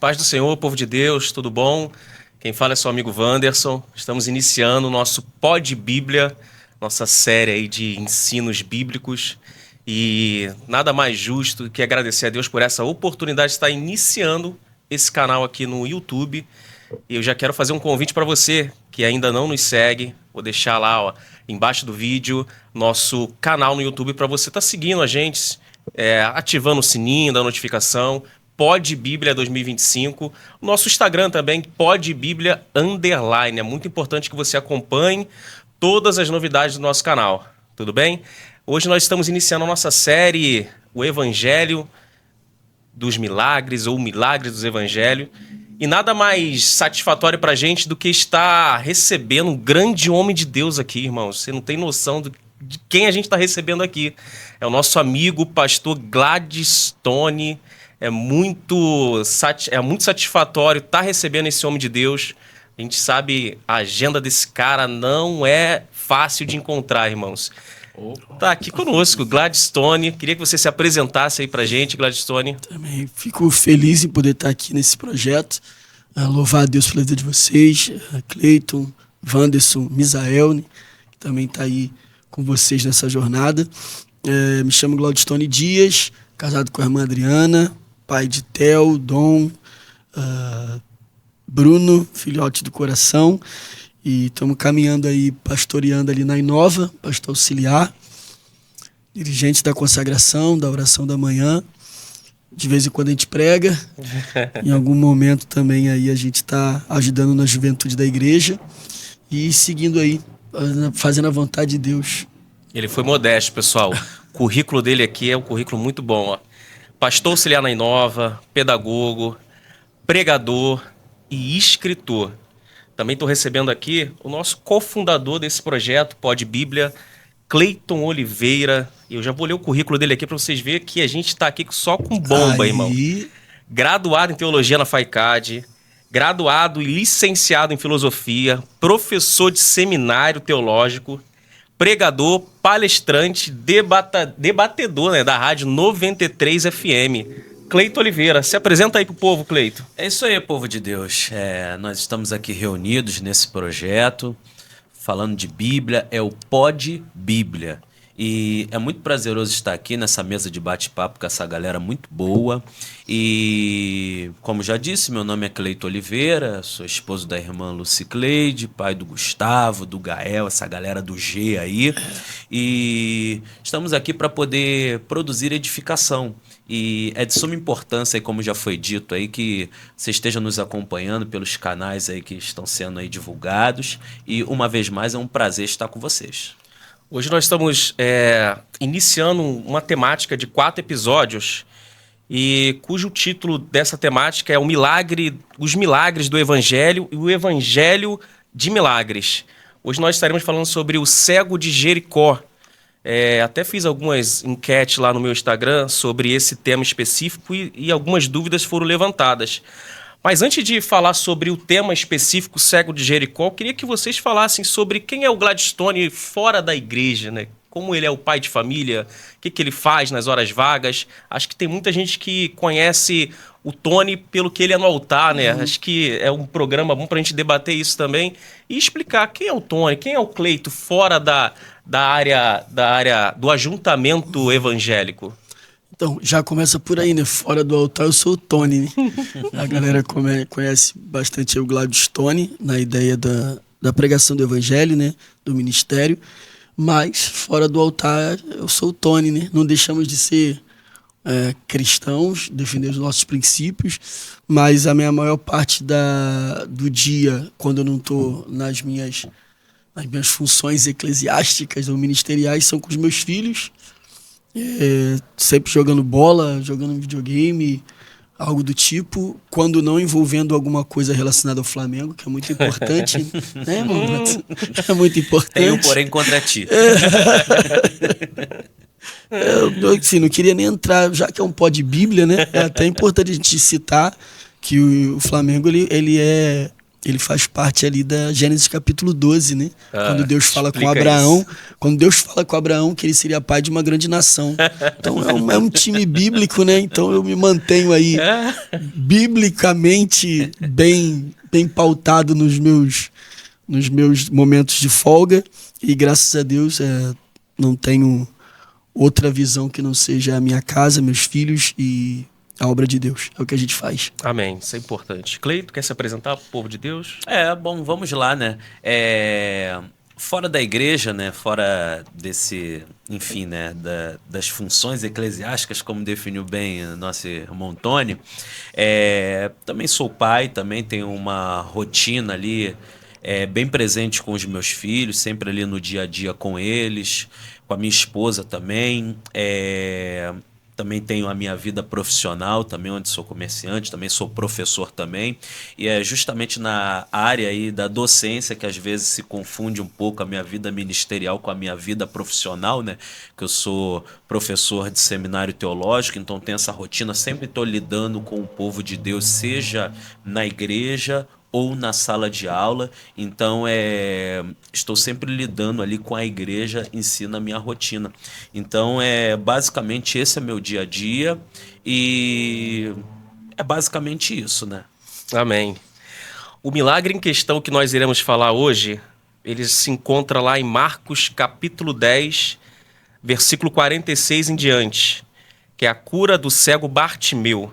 Paz do Senhor, povo de Deus, tudo bom? Quem fala é seu amigo Wanderson. Estamos iniciando o nosso Pod Bíblia, nossa série aí de ensinos bíblicos. E nada mais justo que agradecer a Deus por essa oportunidade de estar iniciando esse canal aqui no YouTube. E eu já quero fazer um convite para você que ainda não nos segue. Vou deixar lá, ó, embaixo do vídeo, nosso canal no YouTube para você estar seguindo a gente, ativando o sininho da notificação. Pod Bíblia 2025. O nosso Instagram também, Pod Bíblia _. É muito importante que você acompanhe todas as novidades do nosso canal. Tudo bem? Hoje nós estamos iniciando a nossa série, o Evangelho dos Milagres, ou Milagres dos Evangelhos. E nada mais satisfatório pra gente do que estar recebendo um grande homem de Deus aqui, irmãos. Você não tem noção de quem a gente está recebendo aqui. É o nosso amigo, pastor Gladstone. É muito satisfatório estar recebendo esse homem de Deus. A gente sabe, a agenda desse cara não é fácil de encontrar, irmãos. Tá aqui conosco, Gladstone. Queria que você se apresentasse aí pra gente, Gladstone. Também fico feliz em poder estar aqui nesse projeto. Louvar a Deus pela vida de vocês, Cleiton, Wanderson, Misael, que também está aí com vocês nessa jornada. Me chamo Gladstone Dias, casado com a irmã Adriana, pai de Theo, Dom, Bruno, filhote do coração. E estamos caminhando aí, pastoreando ali na Inova, pastor auxiliar, dirigente da consagração, da oração da manhã. De vez em quando a gente prega, em algum momento também aí a gente está ajudando na juventude da igreja e seguindo aí, fazendo a vontade de Deus. Ele foi modesto, pessoal. O currículo dele aqui é um currículo muito bom, ó. Pastor auxiliar na Inova, pedagogo, pregador e escritor. Também estou recebendo aqui o nosso cofundador desse projeto, Pod Bíblia, Cleiton Oliveira. Eu já vou ler o currículo dele aqui para vocês verem que a gente está aqui só com bomba, irmão. Graduado em Teologia na FAICAD, graduado e licenciado em Filosofia, professor de seminário teológico, pregador, palestrante, debatedor, né, da Rádio 93 FM. Cleiton Oliveira, se apresenta aí pro povo, Cleiton. É isso aí, povo de Deus. Nós estamos aqui reunidos nesse projeto, falando de Bíblia, é o Pod Bíblia. E é muito prazeroso estar aqui nessa mesa de bate-papo com essa galera muito boa. E, como já disse, meu nome é Cleiton Oliveira, sou esposo da irmã Lucy Cleide, pai do Gustavo, do Gael, essa galera do G aí. E estamos aqui para poder produzir edificação. E é de suma importância, aí, como já foi dito aí, que você esteja nos acompanhando pelos canais aí que estão sendo aí divulgados. E, uma vez mais, é um prazer estar com vocês. Hoje nós estamos iniciando uma temática de 4 episódios, e cujo título dessa temática é os milagres do Evangelho e o Evangelho de Milagres. Hoje nós estaremos falando sobre o cego de Jericó. Até fiz algumas enquetes lá no meu Instagram sobre esse tema específico e algumas dúvidas foram levantadas. Mas antes de falar sobre o tema específico, cego de Jericó, eu queria que vocês falassem sobre quem é o Gladstone fora da igreja, né? Como ele é o pai de família, o que ele faz nas horas vagas. Acho que tem muita gente que conhece o Tony pelo que ele é no altar, né? Acho que é um programa bom para a gente debater isso também e explicar quem é o Tony, quem é o Cleiton fora da área do ajuntamento evangélico. Então, já começa por aí, né? Fora do altar, eu sou o Tony, né? A galera conhece bastante o Gladstone na ideia da pregação do evangelho, né? Do ministério. Mas, fora do altar, eu sou o Tony, né? Não deixamos de ser cristãos, defender os nossos princípios, mas a minha maior parte do dia, quando eu não estou nas minhas funções eclesiásticas ou ministeriais, são com os meus filhos. Sempre jogando bola, jogando videogame, algo do tipo, quando não envolvendo alguma coisa relacionada ao Flamengo, que é muito importante, né, mano? É muito importante. Tenho, porém, contra ti. Assim, não queria nem entrar, já que é um Pod Bíblia, né? É até importante a gente citar que o Flamengo ele é ele faz parte ali da Gênesis capítulo 12, né? Quando Deus fala com explica Abraão, isso. quando Deus fala com Abraão que ele seria pai de uma grande nação. Então é um time bíblico, né? Então eu me mantenho aí biblicamente bem pautado nos meus momentos de folga e graças a Deus não tenho outra visão que não seja a minha casa, meus filhos e a obra de Deus. É o que a gente faz. Amém, isso é importante. Cleito, quer se apresentar para o povo de Deus? Bom, vamos lá, né? Fora da igreja, né? Fora desse, enfim, né? Das funções eclesiásticas, como definiu bem o nosso irmão Tony, também sou pai, também tenho uma rotina ali bem presente com os meus filhos, sempre ali no dia a dia com eles, com a minha esposa também. Também tenho a minha vida profissional, também onde sou comerciante, também sou professor também. E é justamente na área aí da docência que às vezes se confunde um pouco a minha vida ministerial com a minha vida profissional, né? Que eu sou professor de seminário teológico, então tenho essa rotina, sempre estou lidando com o povo de Deus, seja na igreja ou na sala de aula, então estou sempre lidando ali com a igreja em si na minha rotina. Então basicamente esse é meu dia a dia e é basicamente isso, né? Amém. O milagre em questão que nós iremos falar hoje, ele se encontra lá em Marcos capítulo 10, versículo 46 em diante, que é a cura do cego Bartimeu.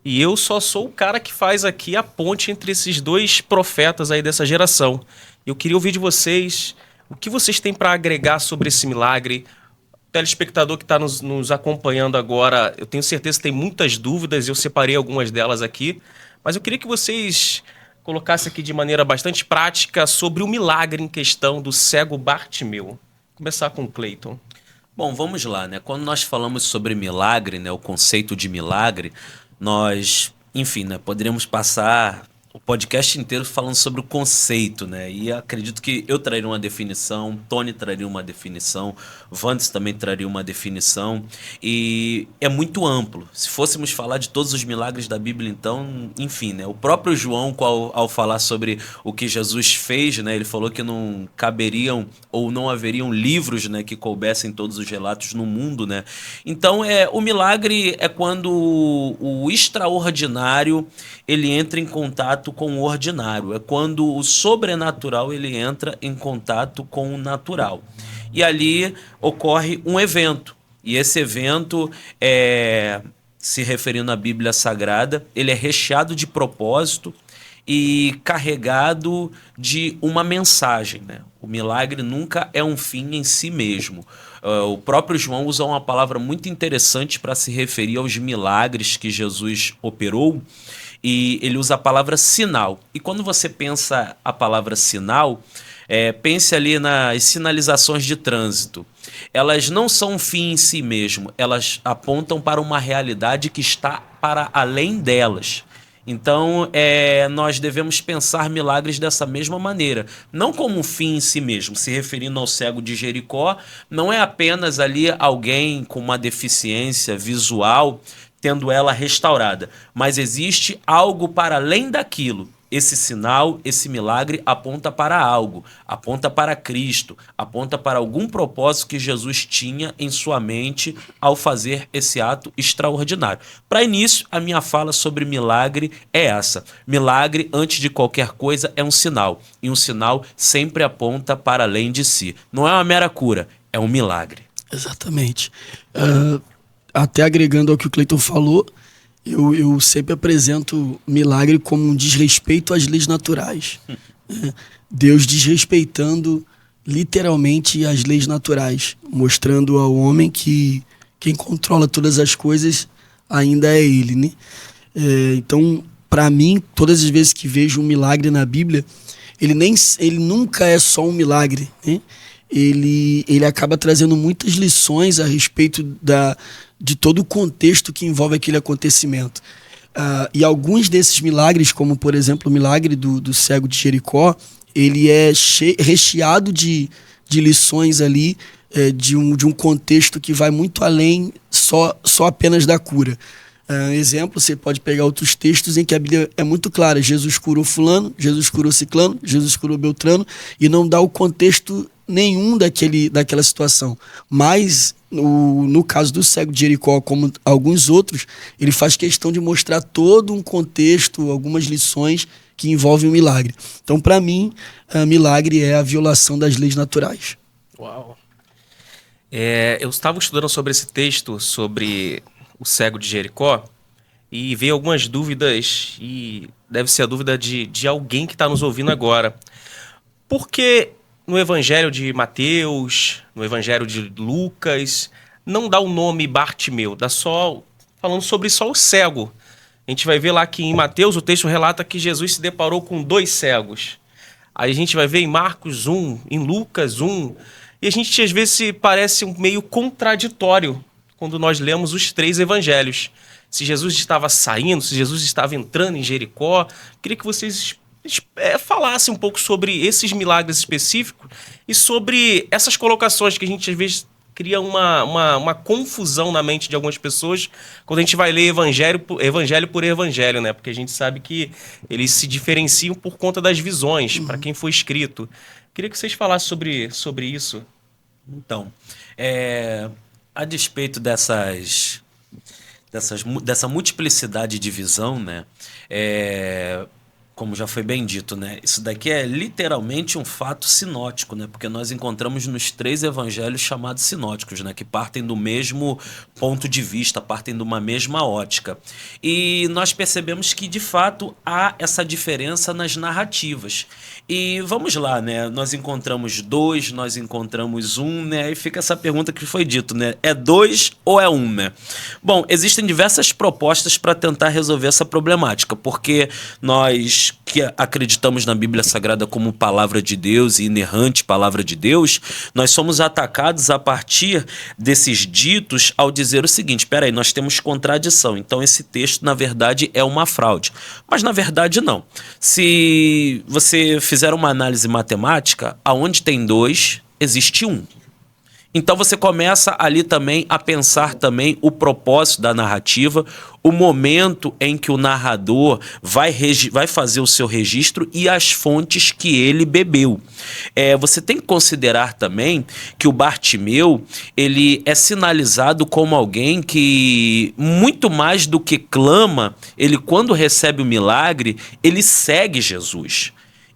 E eu só sou o cara que faz aqui a ponte entre esses dois profetas aí dessa geração. Eu queria ouvir de vocês o que vocês têm para agregar sobre esse milagre. O telespectador que está nos acompanhando agora, eu tenho certeza que tem muitas dúvidas, eu separei algumas delas aqui, mas eu queria que vocês colocassem aqui de maneira bastante prática sobre o milagre em questão do cego Bartimeu. Vou começar com o Cleiton. Bom, vamos lá, né? Quando nós falamos sobre milagre, né, o conceito de milagre, nós, enfim, né, poderíamos passar o podcast inteiro falando sobre o conceito, né? E acredito que eu traria uma definição, Tony traria uma definição, Vandes também traria uma definição, e é muito amplo. Se fôssemos falar de todos os milagres da Bíblia, então, enfim, né? O próprio João, ao falar sobre o que Jesus fez, né? Ele falou que não caberiam ou não haveriam livros, né, que coubessem todos os relatos no mundo, né? Então, o milagre é quando o extraordinário ele entra em contato com o ordinário. É quando o sobrenatural ele entra em contato com o natural. E ali ocorre um evento. E esse evento, se referindo à Bíblia Sagrada, ele é recheado de propósito e carregado de uma mensagem, né? O milagre nunca é um fim em si mesmo. O próprio João usa uma palavra muito interessante para se referir aos milagres que Jesus operou, e ele usa a palavra sinal. E quando você pensa a palavra sinal, pense ali nas sinalizações de trânsito. Elas não são um fim em si mesmo, elas apontam para uma realidade que está para além delas. Então, nós devemos pensar milagres dessa mesma maneira, não como um fim em si mesmo. Se referindo ao cego de Jericó, não é apenas ali alguém com uma deficiência visual tendo ela restaurada, mas existe algo para além daquilo. Esse sinal, esse milagre aponta para algo, aponta para Cristo, aponta para algum propósito que Jesus tinha em sua mente ao fazer esse ato extraordinário. Para início, a minha fala sobre milagre é essa. Milagre, antes de qualquer coisa, é um sinal, e um sinal sempre aponta para além de si. Não é uma mera cura, é um milagre. Exatamente. Até agregando ao que o Cleiton falou, eu sempre apresento milagre como um desrespeito às leis naturais. Deus desrespeitando literalmente as leis naturais, mostrando ao homem que quem controla todas as coisas ainda é ele, né? Então, para mim, todas as vezes que vejo um milagre na Bíblia, ele nunca é só um milagre, né? Ele acaba trazendo muitas lições a respeito de todo o contexto que envolve aquele acontecimento. E alguns desses milagres, como por exemplo o milagre do cego de Jericó, ele é recheado de lições ali, de um contexto que vai muito além só apenas da cura. Exemplo, você pode pegar outros textos em que a Bíblia é muito clara. Jesus curou fulano, Jesus curou ciclano, Jesus curou beltrano, e não dá o contexto nenhum daquela situação. Mas, no caso do cego de Jericó, como alguns outros, ele faz questão de mostrar todo um contexto, algumas lições que envolvem o milagre. Então, para mim, milagre é a violação das leis naturais. Uau! Eu estava estudando sobre esse texto, sobre o cego de Jericó, e veio algumas dúvidas, e deve ser a dúvida de alguém que está nos ouvindo agora. Por que no Evangelho de Mateus, no Evangelho de Lucas, não dá o nome Bartimeu, dá só falando sobre só o cego? A gente vai ver lá que em Mateus o texto relata que Jesus se deparou com 2 cegos. Aí a gente vai ver em Marcos 1, em Lucas 1, e a gente às vezes parece meio contraditório quando nós lemos os 3 evangelhos. Se Jesus estava saindo, se Jesus estava entrando em Jericó, queria que vocês falassem um pouco sobre esses milagres específicos e sobre essas colocações que a gente às vezes cria uma confusão na mente de algumas pessoas quando a gente vai ler evangelho por evangelho, né? Porque a gente sabe que eles se diferenciam por conta das visões, para quem foi escrito. Queria que vocês falassem sobre isso. Então, a despeito dessa multiplicidade de visão, né? Como já foi bem dito, né? Isso daqui é literalmente um fato sinótico, né? Porque nós encontramos nos 3 evangelhos chamados sinóticos, né? Que partem do mesmo ponto de vista, partem de uma mesma ótica. E nós percebemos que, de fato, há essa diferença nas narrativas. E vamos lá, né? Nós encontramos 2, nós encontramos 1, né? E fica essa pergunta que foi dito, né? É 2 ou é 1, né? Bom, existem diversas propostas para tentar resolver essa problemática, porque nós que acreditamos na Bíblia Sagrada como palavra de Deus e inerrante palavra de Deus, nós somos atacados a partir desses ditos ao dizer o seguinte: peraí, nós temos contradição, então esse texto na verdade é uma fraude. Mas na verdade não. Se você fizer uma análise matemática, aonde tem 2, existe 1. Então você começa ali também a pensar também o propósito da narrativa, o momento em que o narrador vai fazer o seu registro e as fontes que ele bebeu. Você tem que considerar também que o Bartimeu, ele é sinalizado como alguém que, muito mais do que clama, ele quando recebe o milagre, ele segue Jesus.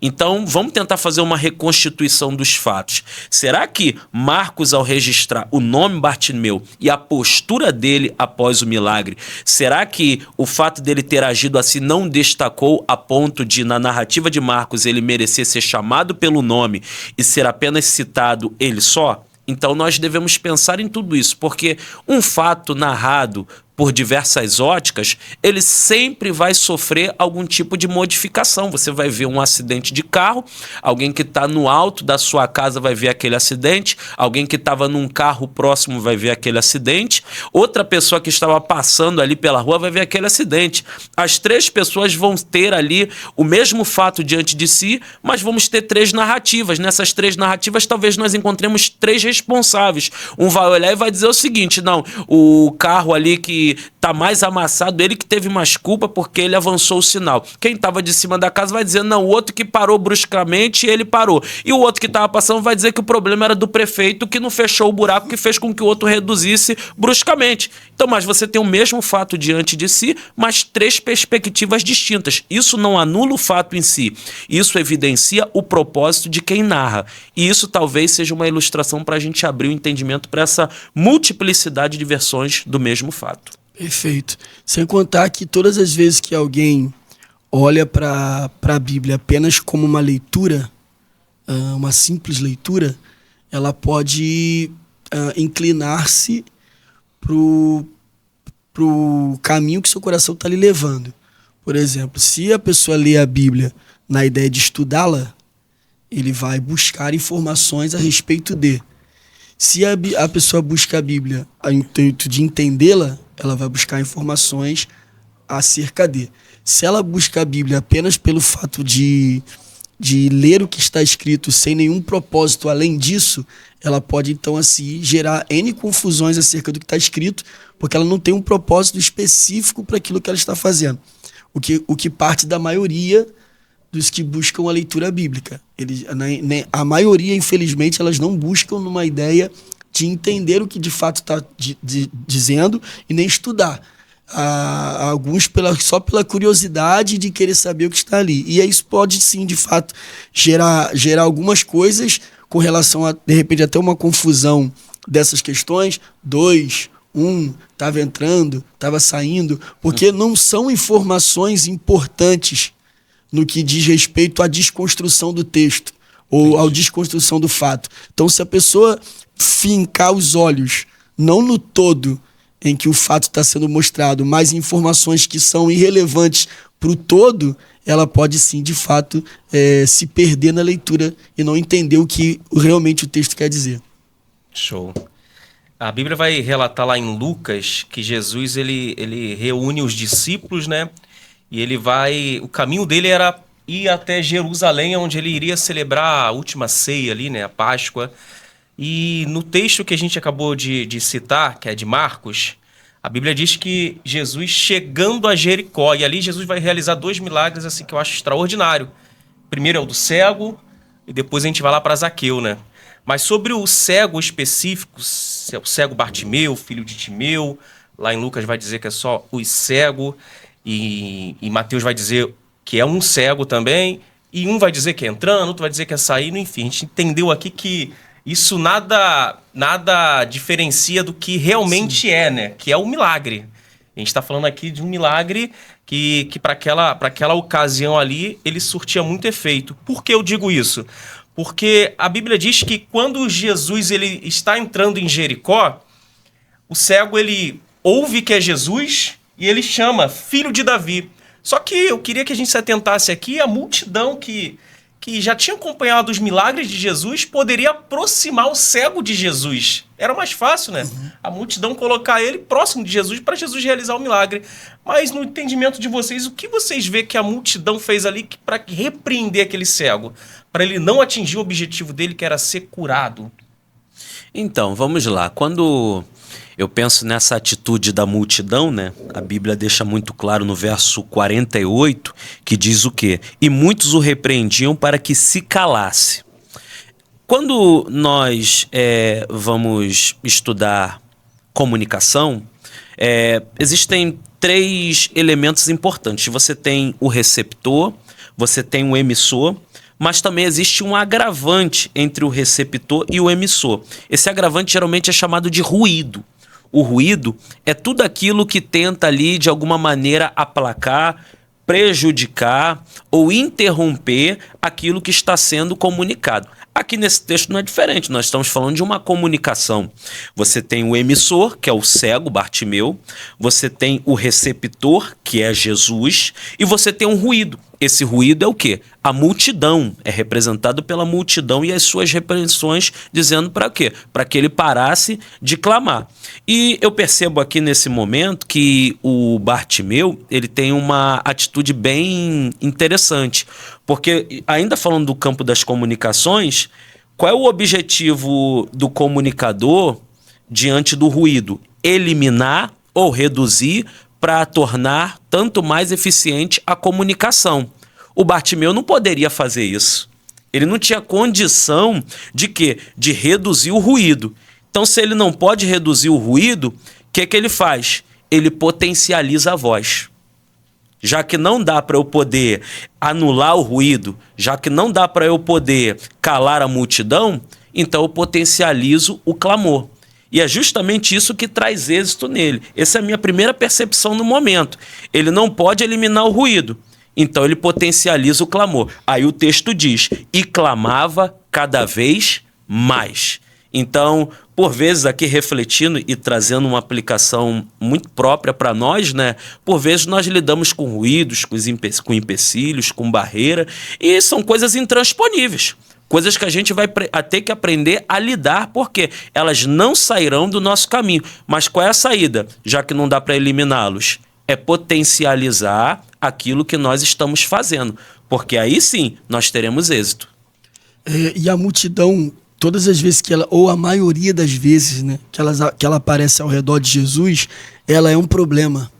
Então, vamos tentar fazer uma reconstituição dos fatos. Será que Marcos, ao registrar o nome Bartimeu e a postura dele após o milagre, será que o fato dele ter agido assim não destacou a ponto de, na narrativa de Marcos, ele merecer ser chamado pelo nome e ser apenas citado ele só? Então, nós devemos pensar em tudo isso, porque um fato narrado por diversas óticas, ele sempre vai sofrer algum tipo de modificação. Você vai ver um acidente de carro, alguém que está no alto da sua casa vai ver aquele acidente, alguém que estava num carro próximo vai ver aquele acidente, outra pessoa que estava passando ali pela rua vai ver aquele acidente. As 3 pessoas vão ter ali o mesmo fato diante de si, mas vamos ter 3 narrativas. Nessas 3 narrativas, talvez nós encontremos 3 responsáveis. Um vai olhar e vai dizer o seguinte: não, o carro ali que tá mais amassado, ele que teve mais culpa porque ele avançou o sinal. Quem tava de cima da casa vai dizer, não, o outro que parou bruscamente, ele parou. E o outro que tava passando vai dizer que o problema era do prefeito que não fechou o buraco, que fez com que o outro reduzisse bruscamente. Então, mas você tem o mesmo fato diante de si, mas 3 perspectivas distintas. Isso não anula o fato em si. Isso evidencia o propósito de quem narra. E isso talvez seja uma ilustração para a gente abrir o entendimento para essa multiplicidade de versões do mesmo fato. Perfeito. Sem contar que todas as vezes que alguém olha para a Bíblia apenas como uma leitura, uma simples leitura, ela pode inclinar-se pro caminho que seu coração está lhe levando. Por exemplo, se a pessoa lê a Bíblia na ideia de estudá-la, ele vai buscar informações a respeito de. Se a pessoa busca a Bíblia ao intuito de entendê-la, ela vai buscar informações acerca de. Se ela busca a Bíblia apenas pelo fato de de ler o que está escrito sem nenhum propósito além disso, ela pode, então, assim, gerar N confusões acerca do que está escrito, porque ela não tem um propósito específico para aquilo que ela está fazendo. O que parte da maioria dos que buscam a leitura bíblica. A maioria, infelizmente, elas não buscam numa ideia de entender o que de fato está dizendo e nem estudar. Alguns só pela curiosidade de querer saber o que está ali. E isso pode, sim, de fato, gerar algumas coisas com relação a, de repente, até uma confusão dessas questões. 2, 1, estava entrando, estava saindo, porque não são informações importantes no que diz respeito à desconstrução do texto ou à desconstrução do fato. Então, se a pessoa fincar os olhos, não no todo em que o fato está sendo mostrado, mas informações que são irrelevantes para o todo, ela pode sim, de fato, se perder na leitura e não entender o que realmente o texto quer dizer. Show. A Bíblia vai relatar lá em Lucas que Jesus ele reúne os discípulos, né? E o caminho dele era ir até Jerusalém, onde ele iria celebrar a última ceia ali, né? A Páscoa. E no texto que a gente acabou de citar, que é de Marcos, a Bíblia diz que Jesus chegando a Jericó, e ali Jesus vai realizar 2 milagres assim que eu acho extraordinário. Primeiro é o do cego, e depois a gente vai lá para Zaqueu, né? Mas sobre o cego específico, o cego Bartimeu, filho de Timeu, lá em Lucas vai dizer que é só os cego, e Mateus vai dizer que é um cego também, e um vai dizer que é entrando, outro vai dizer que é saindo, enfim, a gente entendeu aqui que isso nada diferencia do que realmente é, né? Que é o milagre. A gente está falando aqui de um milagre que para aquela ocasião ali, ele surtia muito efeito. Por que eu digo isso? Porque a Bíblia diz que quando Jesus ele está entrando em Jericó, o cego ele ouve que é Jesus e ele chama filho de Davi. Só que eu queria que a gente se atentasse aqui à multidão que já tinha acompanhado os milagres de Jesus, poderia aproximar o cego de Jesus. Era mais fácil, né? A multidão colocar ele próximo de Jesus para Jesus realizar o milagre. Mas no entendimento de vocês, o que vocês vê que a multidão fez ali para repreender aquele cego? Para ele não atingir o objetivo dele, que era ser curado? Então, vamos lá. Quando eu penso nessa atitude da multidão, né? A Bíblia deixa muito claro no verso 48, que diz o quê? E muitos o repreendiam para que se calasse. Quando nós vamos estudar comunicação, existem 3 elementos importantes. Você tem o receptor, você tem o emissor, mas também existe um agravante entre o receptor e o emissor. Esse agravante geralmente é chamado de ruído. O ruído é tudo aquilo que tenta ali, de alguma maneira, aplacar, prejudicar ou interromper aquilo que está sendo comunicado. Aqui nesse texto não é diferente, nós estamos falando de uma comunicação. Você tem o emissor, que é o cego, Bartimeu, você tem o receptor, que é Jesus, e você tem um ruído. Esse ruído é o quê? A multidão, é representado pela multidão e as suas repreensões, dizendo para quê? Para que ele parasse de clamar. E eu percebo aqui nesse momento que o Bartimeu, ele tem uma atitude bem interessante, porque ainda falando do campo das comunicações, qual é o objetivo do comunicador diante do ruído? Eliminar ou reduzir para tornar tanto mais eficiente a comunicação. O Bartimeu não poderia fazer isso. Ele não tinha condição de quê? De reduzir o ruído. Então, se ele não pode reduzir o ruído, o que ele faz? Ele potencializa a voz. Já que não dá para eu poder anular o ruído, já que não dá para eu poder calar a multidão, então eu potencializo o clamor. E é justamente isso que traz êxito nele. Essa é a minha primeira percepção no momento. Ele não pode eliminar o ruído, então ele potencializa o clamor. Aí o texto diz, e clamava cada vez mais. Então, por vezes aqui refletindo e trazendo uma aplicação muito própria para nós, né? Por vezes nós lidamos com ruídos, com empecilhos, com barreira, e são coisas intransponíveis. Coisas que a gente vai ter que aprender a lidar, porque elas não sairão do nosso caminho. Mas qual é a saída? Já que não dá para eliminá-los, é potencializar aquilo que nós estamos fazendo. porque aí sim nós teremos êxito. E a multidão, todas as vezes que ela, ou a maioria das vezes, né, que ela aparece ao redor de Jesus, ela é um problema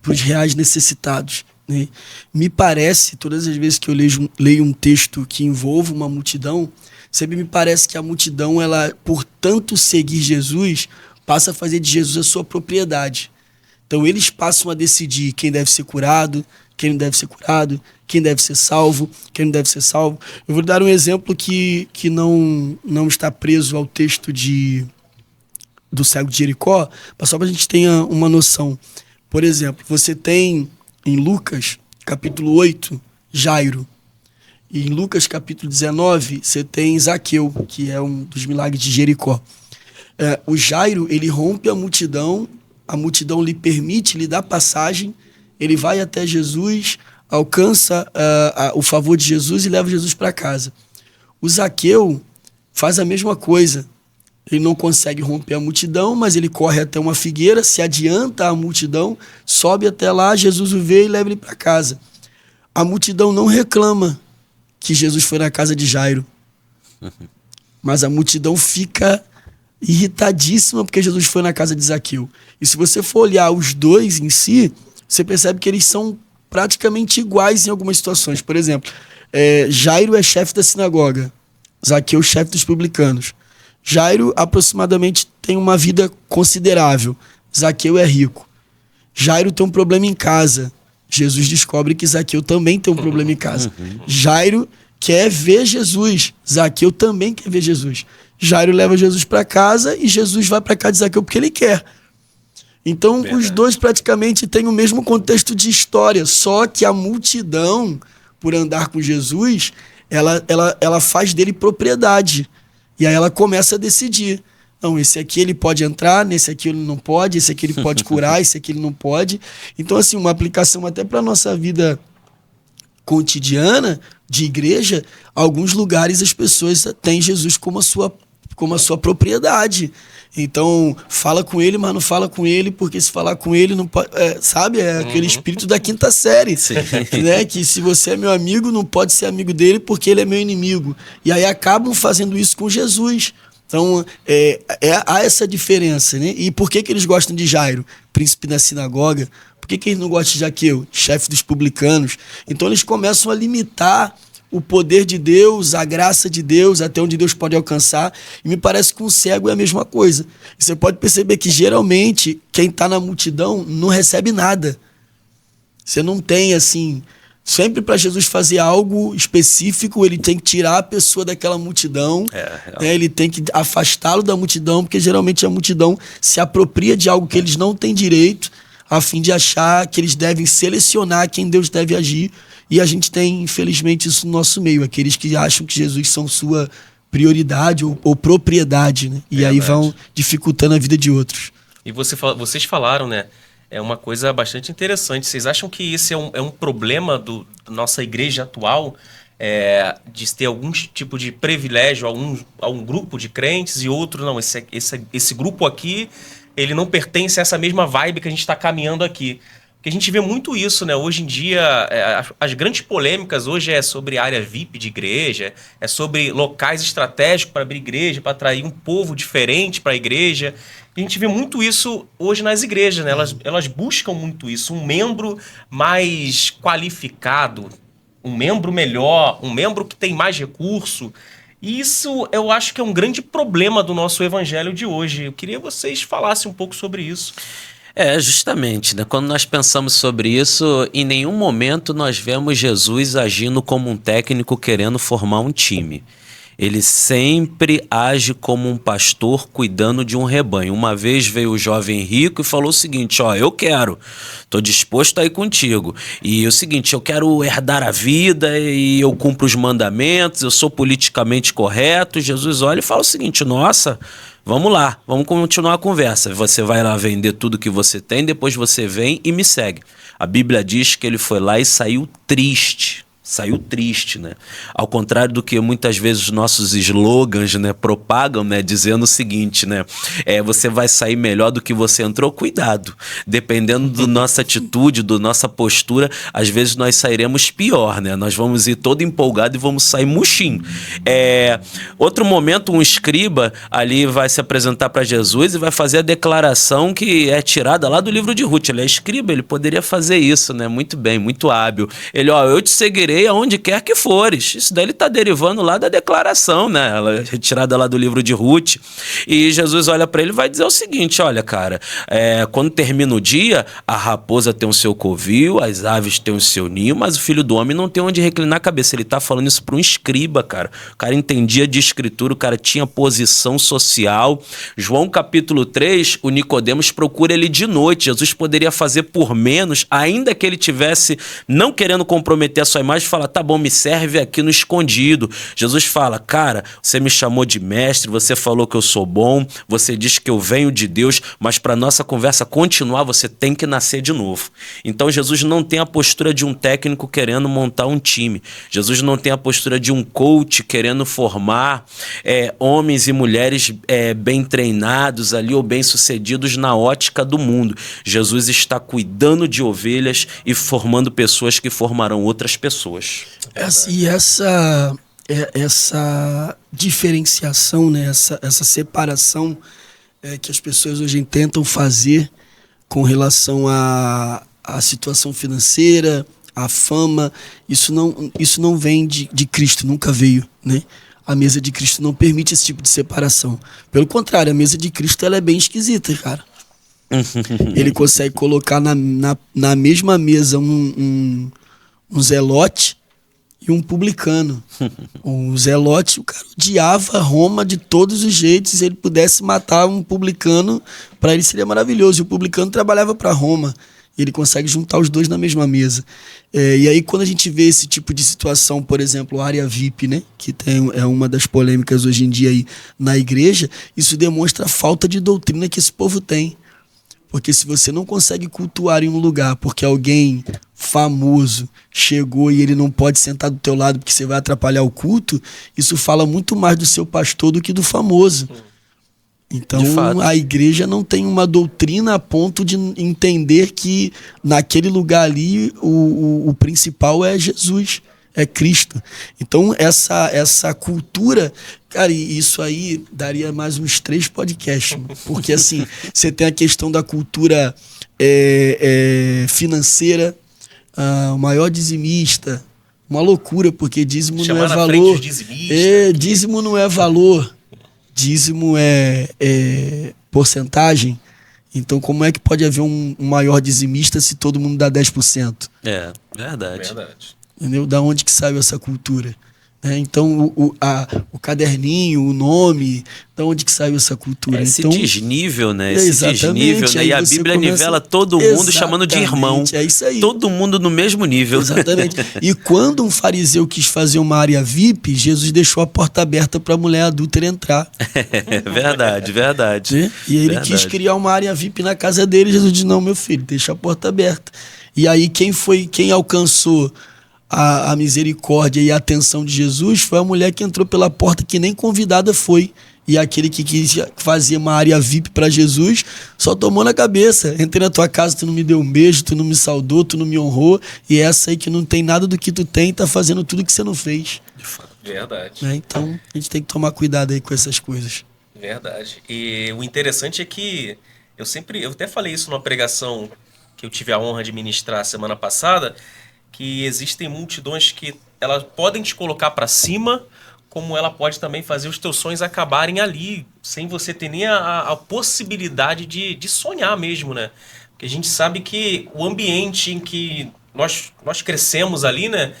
para os reais necessitados, né? Me parece, todas as vezes que eu leio um texto que envolve uma multidão, sempre me parece que a multidão, ela, por tanto seguir Jesus, passa a fazer de Jesus a sua propriedade. Então eles passam a decidir quem deve ser curado, quem não deve ser curado, quem deve ser salvo, quem não deve ser salvo. Eu vou dar um exemplo que não está preso ao texto do cego de Jericó, mas só para a gente ter uma noção. Por exemplo, você tem em Lucas, capítulo 8, Jairo. E em Lucas, capítulo 19, você tem Zaqueu, que é um dos milagres de Jericó. O Jairo, ele rompe a multidão lhe permite, lhe dá passagem, ele vai até Jesus, alcança o favor de Jesus e leva Jesus para casa. O Zaqueu faz a mesma coisa. Ele não consegue romper a multidão, mas ele corre até uma figueira, se adianta à multidão, sobe até lá, Jesus o vê e leva ele para casa. A multidão não reclama que Jesus foi na casa de Jairo, mas a multidão fica irritadíssima porque Jesus foi na casa de Zaqueu. E se você for olhar os dois em si, você percebe que eles são praticamente iguais em algumas situações. Por exemplo, Jairo é chefe da sinagoga, Zaqueu chefe dos publicanos. Jairo aproximadamente tem uma vida considerável, Zaqueu é rico. Jairo tem um problema em casa, Jesus descobre que Zaqueu também tem um problema em casa. Jairo quer ver Jesus, Zaqueu também quer ver Jesus. Jairo leva Jesus para casa e Jesus vai para casa de Zaqueu porque ele quer. Então, os dois praticamente têm o mesmo contexto de história, só que a multidão, por andar com Jesus, ela faz dele propriedade. E aí ela começa a decidir. Não, esse aqui ele pode entrar, nesse aqui ele não pode, esse aqui ele pode curar, esse aqui ele não pode. Então, assim, uma aplicação até para a nossa vida cotidiana, de igreja, alguns lugares as pessoas têm Jesus como a sua propriedade. Então, fala com ele, mas não fala com ele, porque se falar com ele, não pode. Sabe? É aquele espírito da quinta série. Né? Que se você é meu amigo, não pode ser amigo dele porque ele é meu inimigo. E aí acabam fazendo isso com Jesus. Então, há essa diferença. Né? E por que eles gostam de Jairo, príncipe da sinagoga? Por que eles não gostam de Zaqueu, chefe dos publicanos? Então, eles começam a limitar o poder de Deus, a graça de Deus, até onde Deus pode alcançar. E me parece que um cego é a mesma coisa. E você pode perceber que, geralmente, quem está na multidão não recebe nada. Você não tem, assim... Sempre para Jesus fazer algo específico, ele tem que tirar a pessoa daquela multidão, né? Ele tem que afastá-lo da multidão, porque geralmente a multidão se apropria de algo que eles não têm direito, a fim de achar que eles devem selecionar quem Deus deve agir. E a gente tem, infelizmente, isso no nosso meio. Aqueles que acham que Jesus são sua prioridade ou propriedade, né? E aí vão dificultando a vida de outros. E vocês falaram, né? É uma coisa bastante interessante. Vocês acham que esse é um problema da nossa igreja atual? De ter algum tipo de privilégio a um grupo de crentes e outro não? Esse grupo aqui, ele não pertence a essa mesma vibe que a gente está caminhando aqui. Porque a gente vê muito isso, né? Hoje em dia, as grandes polêmicas hoje é sobre área VIP de igreja, é sobre locais estratégicos para abrir igreja, para atrair um povo diferente para a igreja. A gente vê muito isso hoje nas igrejas, né? Elas buscam muito isso, um membro mais qualificado, um membro melhor, um membro que tem mais recurso. E isso eu acho que é um grande problema do nosso evangelho de hoje. Eu queria que vocês falassem um pouco sobre isso. Justamente, né? Quando nós pensamos sobre isso, em nenhum momento nós vemos Jesus agindo como um técnico querendo formar um time. Ele sempre age como um pastor cuidando de um rebanho. Uma vez veio o jovem rico e falou o seguinte: eu quero, estou disposto a ir contigo. E o seguinte, eu quero herdar a vida e eu cumpro os mandamentos, eu sou politicamente correto. Jesus olha e fala o seguinte: nossa, vamos lá, vamos continuar a conversa. Você vai lá vender tudo que você tem, depois você vem e me segue. A Bíblia diz que ele foi lá e saiu triste. saiu triste, né? Ao contrário do que muitas vezes os nossos slogans, né, propagam, né, dizendo o seguinte, né, você vai sair melhor do que você entrou, cuidado. Dependendo da nossa atitude, da nossa postura, às vezes nós sairemos pior, né? Nós vamos ir todo empolgado e vamos sair murchinho. Outro momento, um escriba ali vai se apresentar para Jesus e vai fazer a declaração que é tirada lá do livro de Ruth. Ele é escriba, ele poderia fazer isso, né? Muito bem, muito hábil. Ele, eu te seguirei aonde quer que fores. Isso daí ele está derivando lá da declaração, né? Ela é retirada lá do livro de Ruth. E Jesus olha para ele e vai dizer o seguinte, olha, cara, quando termina o dia, a raposa tem o seu covil, as aves têm o seu ninho, mas o filho do homem não tem onde reclinar a cabeça. Ele tá falando isso para um escriba, cara. O cara entendia de escritura, o cara tinha posição social. João capítulo 3, o Nicodemos procura ele de noite. Jesus poderia fazer por menos, ainda que ele tivesse não querendo comprometer a sua imagem, fala, tá bom, me serve aqui no escondido. Jesus fala, cara, você me chamou de mestre, você falou que eu sou bom, você diz que eu venho de Deus, mas para nossa conversa continuar, você tem que nascer de novo. Então Jesus não tem a postura de um técnico querendo montar um time. Jesus não tem a postura de um coach querendo formar homens e mulheres bem treinados ali ou bem-sucedidos na ótica do mundo. Jesus está cuidando de ovelhas e formando pessoas que formarão outras pessoas. Essa diferenciação, né? essa separação que as pessoas hoje tentam fazer com relação à situação financeira, à fama, isso não vem de Cristo, nunca veio, né? A mesa de Cristo não permite esse tipo de separação. Pelo contrário, a mesa de Cristo ela é bem esquisita, cara. Ele consegue colocar na mesma mesa um zelote e um publicano. O zelote, o cara odiava Roma de todos os jeitos. Se ele pudesse matar um publicano, para ele seria maravilhoso. E o publicano trabalhava para Roma. Ele consegue juntar os dois na mesma mesa. E aí, quando a gente vê esse tipo de situação, por exemplo, a área VIP, né, que é uma das polêmicas hoje em dia aí na igreja, isso demonstra a falta de doutrina que esse povo tem. Porque se você não consegue cultuar em um lugar porque alguém famoso chegou e ele não pode sentar do teu lado porque você vai atrapalhar o culto, isso fala muito mais do seu pastor do que do famoso. Então a igreja não tem uma doutrina a ponto de entender que naquele lugar ali o principal é Jesus, é Cristo. Então essa cultura, cara, isso aí daria mais uns 3 podcasts, porque assim, você tem a questão da cultura financeira, o maior dizimista, uma loucura, porque dízimo não é valor. Dízimo não é valor. Dízimo é porcentagem. Então, como é que pode haver um maior dizimista se todo mundo dá 10%? Verdade. Entendeu? Da onde que saiu essa cultura? Então, o caderninho, o nome, da onde que saiu essa cultura? Esse então, desnível, né? Esse desnível, né? E a Bíblia nivela todo mundo chamando de irmão. É isso aí. Todo mundo no mesmo nível. Exatamente. E quando um fariseu quis fazer uma área VIP, Jesus deixou a porta aberta para a mulher adúltera entrar. Verdade. E ele quis criar uma área VIP na casa dele. Jesus disse, não, meu filho, deixa a porta aberta. E aí quem alcançou a misericórdia e a atenção de Jesus foi a mulher que entrou pela porta que nem convidada foi. E aquele que quis fazer uma área VIP para Jesus só tomou na cabeça. Entrei na tua casa, tu não me deu um beijo, tu não me saudou, tu não me honrou. E essa aí que não tem nada do que tu tem, tá fazendo tudo que você não fez. Verdade. Então a gente tem que tomar cuidado aí com essas coisas. Verdade. E o interessante é que eu até falei isso numa pregação que eu tive a honra de ministrar semana passada, que existem multidões que elas podem te colocar para cima, como ela pode também fazer os teus sonhos acabarem ali, sem você ter nem a possibilidade de sonhar mesmo, né? Porque a gente sabe que o ambiente em que nós crescemos ali, né?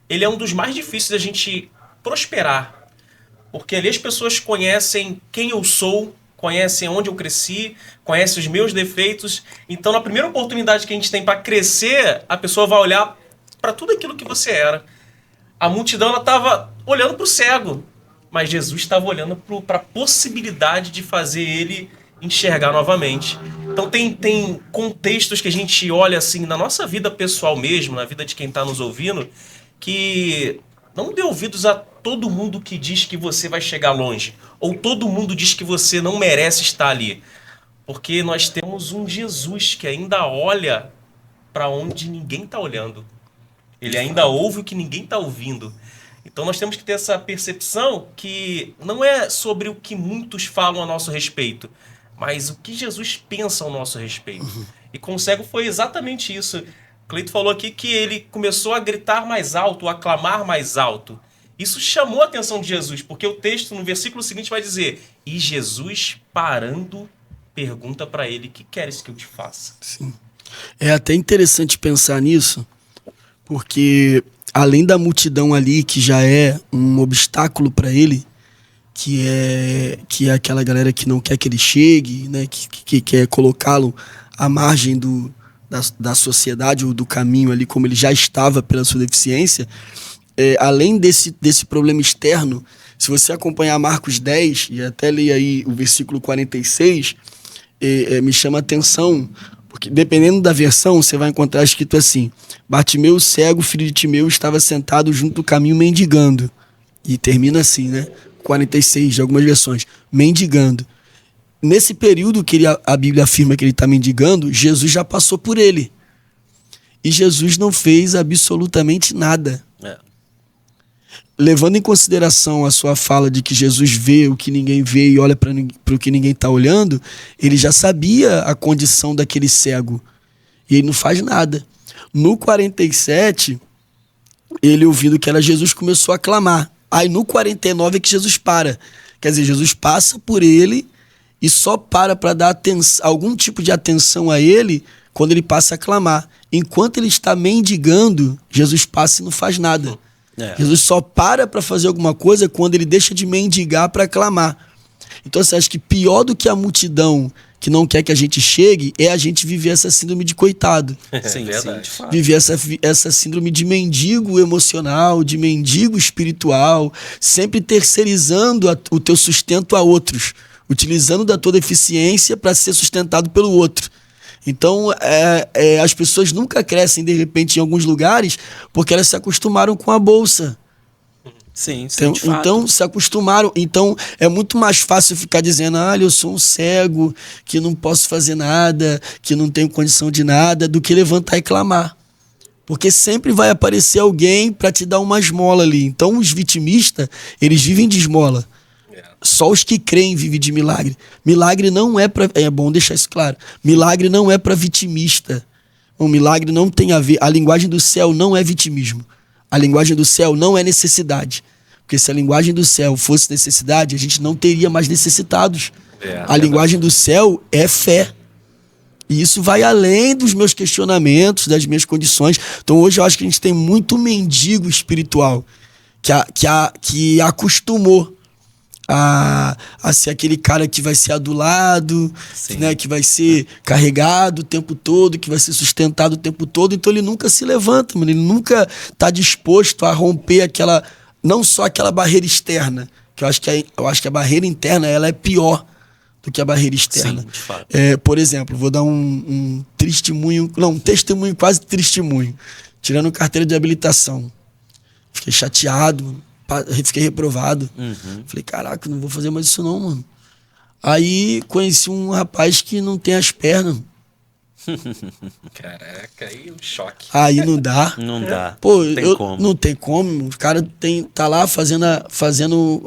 Ele é um dos mais difíceis da gente prosperar. Porque ali as pessoas conhecem quem eu sou, conhecem onde eu cresci, conhecem os meus defeitos. Então, na primeira oportunidade que a gente tem para crescer, a pessoa vai olhar para tudo aquilo que você era. A multidão estava olhando para o cego, mas Jesus estava olhando para a possibilidade de fazer ele enxergar novamente. Então tem contextos que a gente olha assim na nossa vida pessoal mesmo, na vida de quem está nos ouvindo, que não dê ouvidos a todo mundo que diz que você vai chegar longe, ou todo mundo diz que você não merece estar ali. Porque nós temos um Jesus que ainda olha para onde ninguém está olhando. Ele ainda ouve o que ninguém está ouvindo. Então nós temos que ter essa percepção que não é sobre o que muitos falam a nosso respeito, mas o que Jesus pensa ao nosso respeito. E com o cego foi exatamente isso. Cleito falou aqui que ele começou a gritar mais alto, a clamar mais alto. Isso chamou a atenção de Jesus, porque o texto no versículo seguinte vai dizer: e Jesus, parando, pergunta para ele: que queres que eu te faça? Sim. É até interessante pensar nisso, porque além da multidão ali, que já é um obstáculo para ele, que é aquela galera que não quer que ele chegue, né, que quer colocá-lo à margem da sociedade ou do caminho ali, como ele já estava pela sua deficiência, além desse problema externo, se você acompanhar Marcos 10, e até ler aí o versículo 46, me chama a atenção, porque dependendo da versão, você vai encontrar escrito assim: Bartimeu, cego, filho de Timeu, estava sentado junto do caminho mendigando. E termina assim, né? 46, de algumas versões. Mendigando. Nesse período que a Bíblia afirma que ele está mendigando, Jesus já passou por ele. E Jesus não fez absolutamente nada. Levando em consideração a sua fala de que Jesus vê o que ninguém vê e olha para o que ninguém está olhando, ele já sabia a condição daquele cego. E ele não faz nada. No 47, ele ouvindo que era Jesus, começou a clamar. Aí no 49 é que Jesus para. Quer dizer, Jesus passa por ele e só para dar algum tipo de atenção a ele quando ele passa a clamar. Enquanto ele está mendigando, Jesus passa e não faz nada. Jesus só para fazer alguma coisa quando ele deixa de mendigar para clamar. Então você acha que pior do que a multidão que não quer que a gente chegue é a gente viver essa síndrome de coitado. Sim, de fato. Viver essa síndrome de mendigo emocional, de mendigo espiritual, sempre terceirizando o teu sustento a outros, utilizando da tua deficiência para ser sustentado pelo outro. Então, as pessoas nunca crescem, de repente, em alguns lugares, porque elas se acostumaram com a bolsa. Sim, então se acostumaram. Então, é muito mais fácil ficar dizendo: eu sou um cego, que não posso fazer nada, que não tenho condição de nada, do que levantar e clamar. Porque sempre vai aparecer alguém para te dar uma esmola ali. Então, os vitimistas, eles vivem de esmola. Só os que creem vivem de milagre. Milagre não é para... É bom deixar isso claro. Milagre não é para vitimista. O milagre não tem a ver... A linguagem do céu não é vitimismo. A linguagem do céu não é necessidade. Porque se a linguagem do céu fosse necessidade, a gente não teria mais necessitados. A linguagem do céu é fé. E isso vai além dos meus questionamentos, das minhas condições. Então hoje eu acho que a gente tem muito mendigo espiritual que acostumou a ser aquele cara que vai ser adulado, né, que vai ser carregado o tempo todo, que vai ser sustentado o tempo todo. Então ele nunca se levanta, mano. Ele nunca está disposto a romper não só aquela barreira externa, que eu acho que a barreira interna ela é pior do que a barreira externa. Sim, de fato. Por exemplo, vou dar um testemunho, quase testemunho. Tirando carteira de habilitação. Fiquei chateado, mano. Fiquei reprovado. Falei, caraca, não vou fazer mais isso não, mano. Aí conheci um rapaz que não tem as pernas. Caraca, aí um choque. Aí não dá. Não dá. Pô, Como. não tem como. O cara tá lá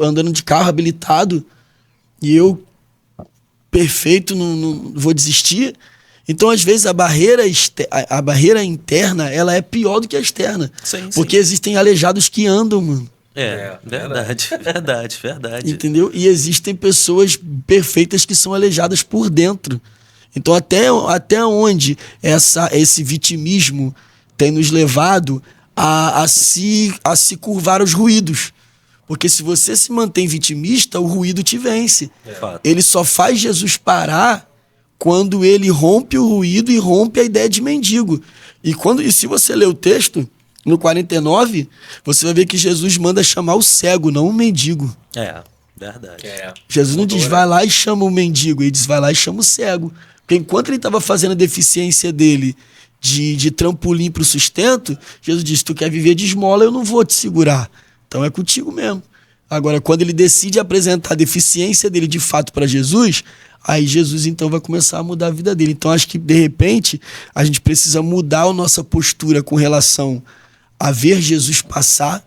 andando de carro habilitado e eu, perfeito, não vou desistir. Então, às vezes, a barreira interna ela é pior do que a externa. Sim, porque existem aleijados que andam, mano. Verdade. Entendeu? E existem pessoas perfeitas que são aleijadas por dentro. Então, até onde esse vitimismo tem nos levado a se curvar aos ruídos. Porque se você se mantém vitimista, o ruído te vence. Ele só faz Jesus parar quando ele rompe o ruído e rompe a ideia de mendigo. E se você ler o texto, no 49, você vai ver que Jesus manda chamar o cego, não o mendigo. Verdade. Jesus não diz, vai lá e chama o mendigo. Ele diz, vai lá e chama o cego. Porque enquanto ele estava fazendo a deficiência dele de trampolim para o sustento, Jesus disse, tu quer viver de esmola, eu não vou te segurar. Então é contigo mesmo. Agora, quando ele decide apresentar a deficiência dele de fato para Jesus, aí Jesus então vai começar a mudar a vida dele. Então acho que, de repente, a gente precisa mudar a nossa postura com relação a ver Jesus passar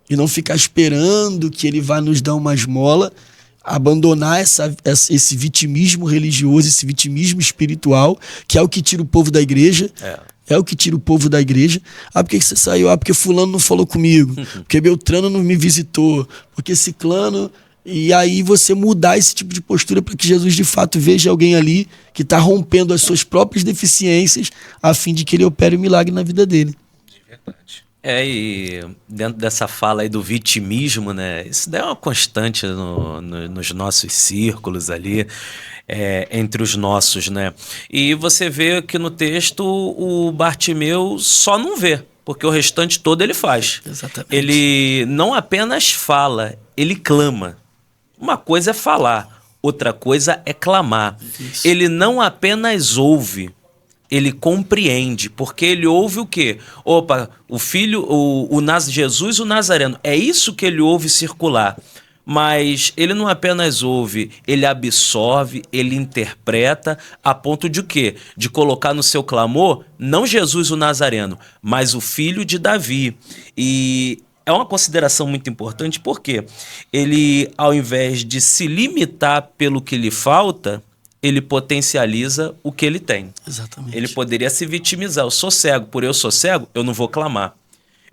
e não ficar esperando que ele vá nos dar uma esmola, abandonar esse vitimismo religioso, esse vitimismo espiritual, que é o que tira o povo da igreja. É o que tira o povo da igreja. Ah, por que você saiu? Ah, porque fulano não falou comigo. Porque Beltrano não me visitou. Porque Ciclano... E aí você mudar esse tipo de postura para que Jesus de fato veja alguém ali que está rompendo as suas próprias deficiências a fim de que ele opere um milagre na vida dele. De verdade. E dentro dessa fala aí do vitimismo, né? Isso daí é uma constante nos nossos círculos ali, entre os nossos, né? E você vê que no texto o Bartimeu só não vê, porque o restante todo ele faz. Exatamente. Ele não apenas fala, ele clama. Uma coisa é falar, outra coisa é clamar. Isso. Ele não apenas ouve, ele compreende, porque ele ouve o quê? Opa, o filho, Jesus, o Nazareno. É isso que ele ouve circular. Mas ele não apenas ouve, ele absorve, ele interpreta, a ponto de o quê? De colocar no seu clamor, não Jesus, o Nazareno, mas o filho de Davi. E é uma consideração muito importante, porque ele, ao invés de se limitar pelo que lhe falta, ele potencializa o que ele tem. Exatamente. Ele poderia se vitimizar. Eu sou cego, por eu sou cego, eu não vou clamar.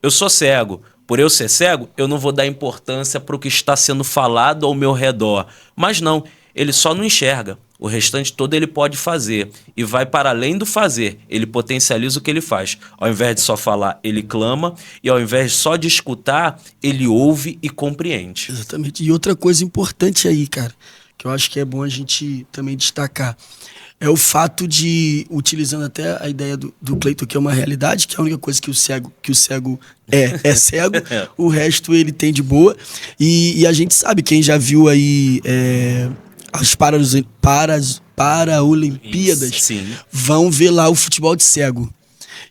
Eu sou cego, por eu ser cego, eu não vou dar importância para o que está sendo falado ao meu redor. Mas não, ele só não enxerga. O restante todo ele pode fazer. E vai para além do fazer. Ele potencializa o que ele faz. Ao invés de só falar, ele clama. E ao invés só de escutar, ele ouve e compreende. Exatamente. E outra coisa importante aí, cara, que eu acho que é bom a gente também destacar, é o fato de, utilizando até a ideia do Cleiton, que é uma realidade, que é a única coisa que o cego é cego, o resto ele tem de boa. E a gente sabe, quem já viu aí as Paralimpíadas, vão ver lá o futebol de cego.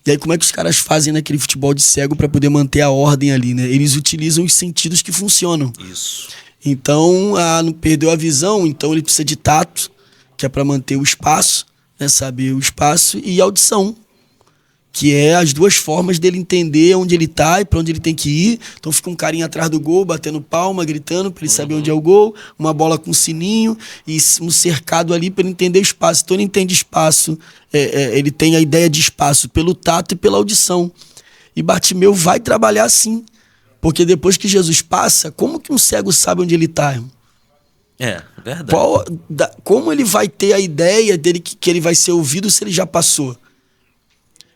E aí como é que os caras fazem naquele futebol de cego para poder manter a ordem ali, né? Eles utilizam os sentidos que funcionam. Isso. Então, não perdeu a visão, então ele precisa de tato, que é para manter o espaço, né, saber o espaço, e audição, que é as duas formas dele entender onde ele tá e para onde ele tem que ir. Então fica um carinha atrás do gol, batendo palma, gritando para ele saber onde é o gol, uma bola com sininho e um cercado ali para ele entender o espaço. Então ele entende espaço, ele tem a ideia de espaço pelo tato e pela audição. E Bartimeu vai trabalhar assim, porque depois que Jesus passa, como que um cego sabe onde ele tá, irmão? Verdade. Como ele vai ter a ideia dele que ele vai ser ouvido se ele já passou?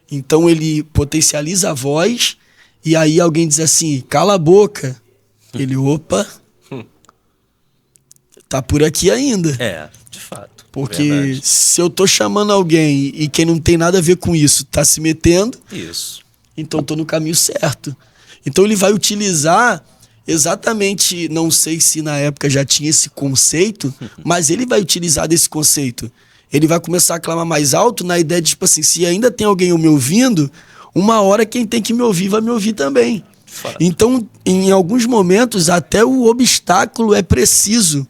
Então ele potencializa a voz e aí alguém diz assim, cala a boca. Ele, opa, tá por aqui ainda. De fato. Porque se eu tô chamando alguém e quem não tem nada a ver com isso tá se metendo, isso, então tô no caminho certo. Então ele vai utilizar exatamente, não sei se na época já tinha esse conceito, mas ele vai utilizar desse conceito. Ele vai começar a clamar mais alto na ideia de, tipo assim, se ainda tem alguém me ouvindo, uma hora quem tem que me ouvir vai me ouvir também. Fato. Então, em alguns momentos, até o obstáculo é preciso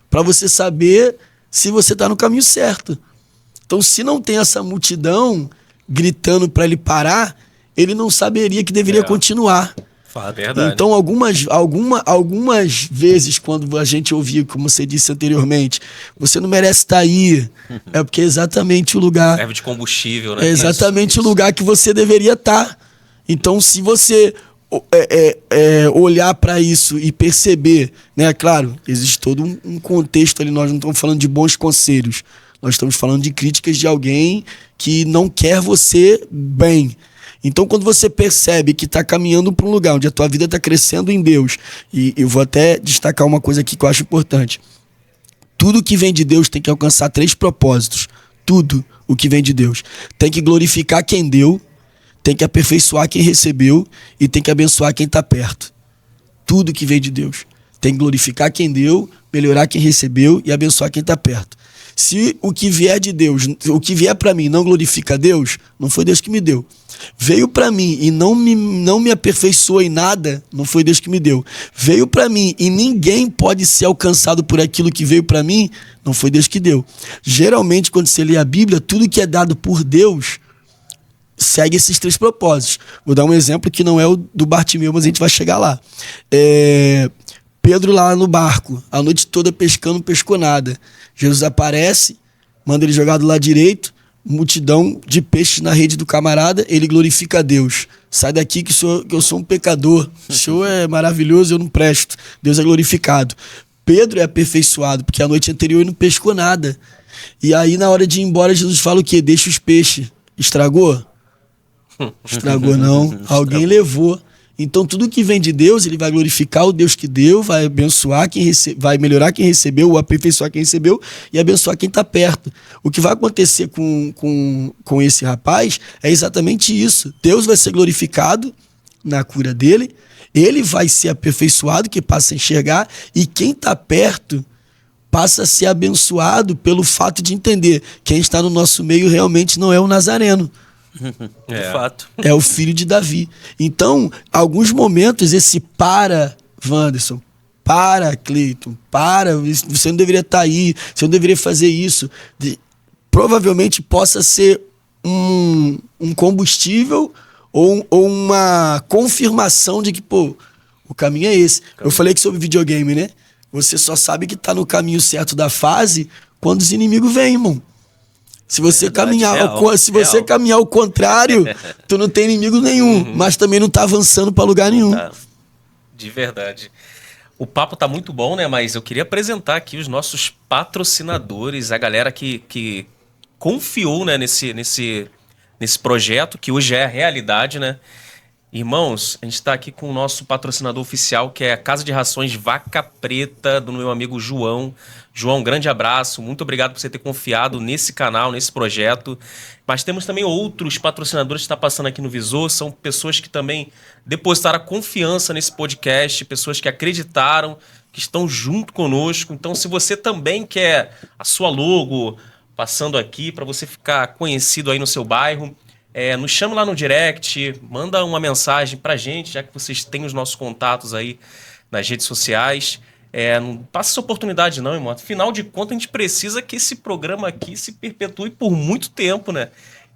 para você saber se você está no caminho certo. Então, se não tem essa multidão gritando para ele parar, ele não saberia que deveria continuar. Verdade. Então, algumas vezes, quando a gente ouvia, como você disse anteriormente, você não merece estar aí, é porque é exatamente o lugar. Serve de combustível, né? É exatamente o lugar que você deveria estar. Então, se você olhar para isso e perceber, né? Claro, existe todo um contexto ali, nós não estamos falando de bons conselhos, nós estamos falando de críticas de alguém que não quer você bem. Então, quando você percebe que está caminhando para um lugar onde a tua vida está crescendo em Deus, e eu vou até destacar uma coisa aqui que eu acho importante. Tudo que vem de Deus tem que alcançar 3 propósitos. Tudo o que vem de Deus. Tem que glorificar quem deu, tem que aperfeiçoar quem recebeu e tem que abençoar quem está perto. Tudo que vem de Deus. Tem que glorificar quem deu, melhorar quem recebeu e abençoar quem está perto. Se o que vier de Deus, o que vier para mim não glorifica a Deus, não foi Deus que me deu. Veio para mim e não me aperfeiçoou em nada, não foi Deus que me deu. Veio para mim e ninguém pode ser alcançado por aquilo que veio para mim, não foi Deus que deu. Geralmente, quando você lê a Bíblia, tudo que é dado por Deus segue esses 3 propósitos. Vou dar um exemplo que não é o do Bartimeu, mas a gente vai chegar lá. Pedro lá no barco, a noite toda pescando, não pescou nada. Jesus aparece, manda ele jogar do lado direito, multidão de peixes na rede do camarada, ele glorifica a Deus. Sai daqui que eu sou um pecador. O Senhor é maravilhoso, eu não presto. Deus é glorificado. Pedro é aperfeiçoado, porque a noite anterior ele não pescou nada. E aí, na hora de ir embora, Jesus fala o quê? Deixa os peixes. Estragou? Estragou não. Alguém levou. Então, tudo que vem de Deus, ele vai glorificar o Deus que deu, vai abençoar vai melhorar quem recebeu, ou aperfeiçoar quem recebeu, e abençoar quem está perto. O que vai acontecer com esse rapaz é exatamente isso. Deus vai ser glorificado na cura dele, ele vai ser aperfeiçoado, que passa a enxergar, e quem está perto passa a ser abençoado pelo fato de entender que quem está no nosso meio realmente não é o Nazareno. De fato. É o filho de Davi. Então, alguns momentos, esse Wanderson, Cleiton, você não deveria estar aí, você não deveria fazer isso. Provavelmente possa ser um combustível ou uma confirmação de que, o caminho é esse. Eu falei que sobre videogame, né? Você só sabe que tá no caminho certo da fase quando os inimigos vêm, irmão. Se você caminhar ao contrário, tu não tem inimigo nenhum, mas também não tá avançando para lugar nenhum. De verdade. O papo tá muito bom, né? Mas eu queria apresentar aqui os nossos patrocinadores, a galera que confiou, né, nesse projeto, que hoje é a realidade, né? Irmãos, a gente está aqui com o nosso patrocinador oficial, que é a Casa de Rações Vaca Preta, do meu amigo João. João, um grande abraço. Muito obrigado por você ter confiado nesse canal, nesse projeto. Mas temos também outros patrocinadores que estão passando aqui no visor. São pessoas que também depositaram a confiança nesse podcast, pessoas que acreditaram, que estão junto conosco. Então, se você também quer a sua logo passando aqui para você ficar conhecido aí no seu bairro, nos chama lá no direct, manda uma mensagem pra gente, já que vocês têm os nossos contatos aí nas redes sociais. Não passa essa oportunidade não, irmão. Afinal de contas, a gente precisa que esse programa aqui se perpetue por muito tempo, né?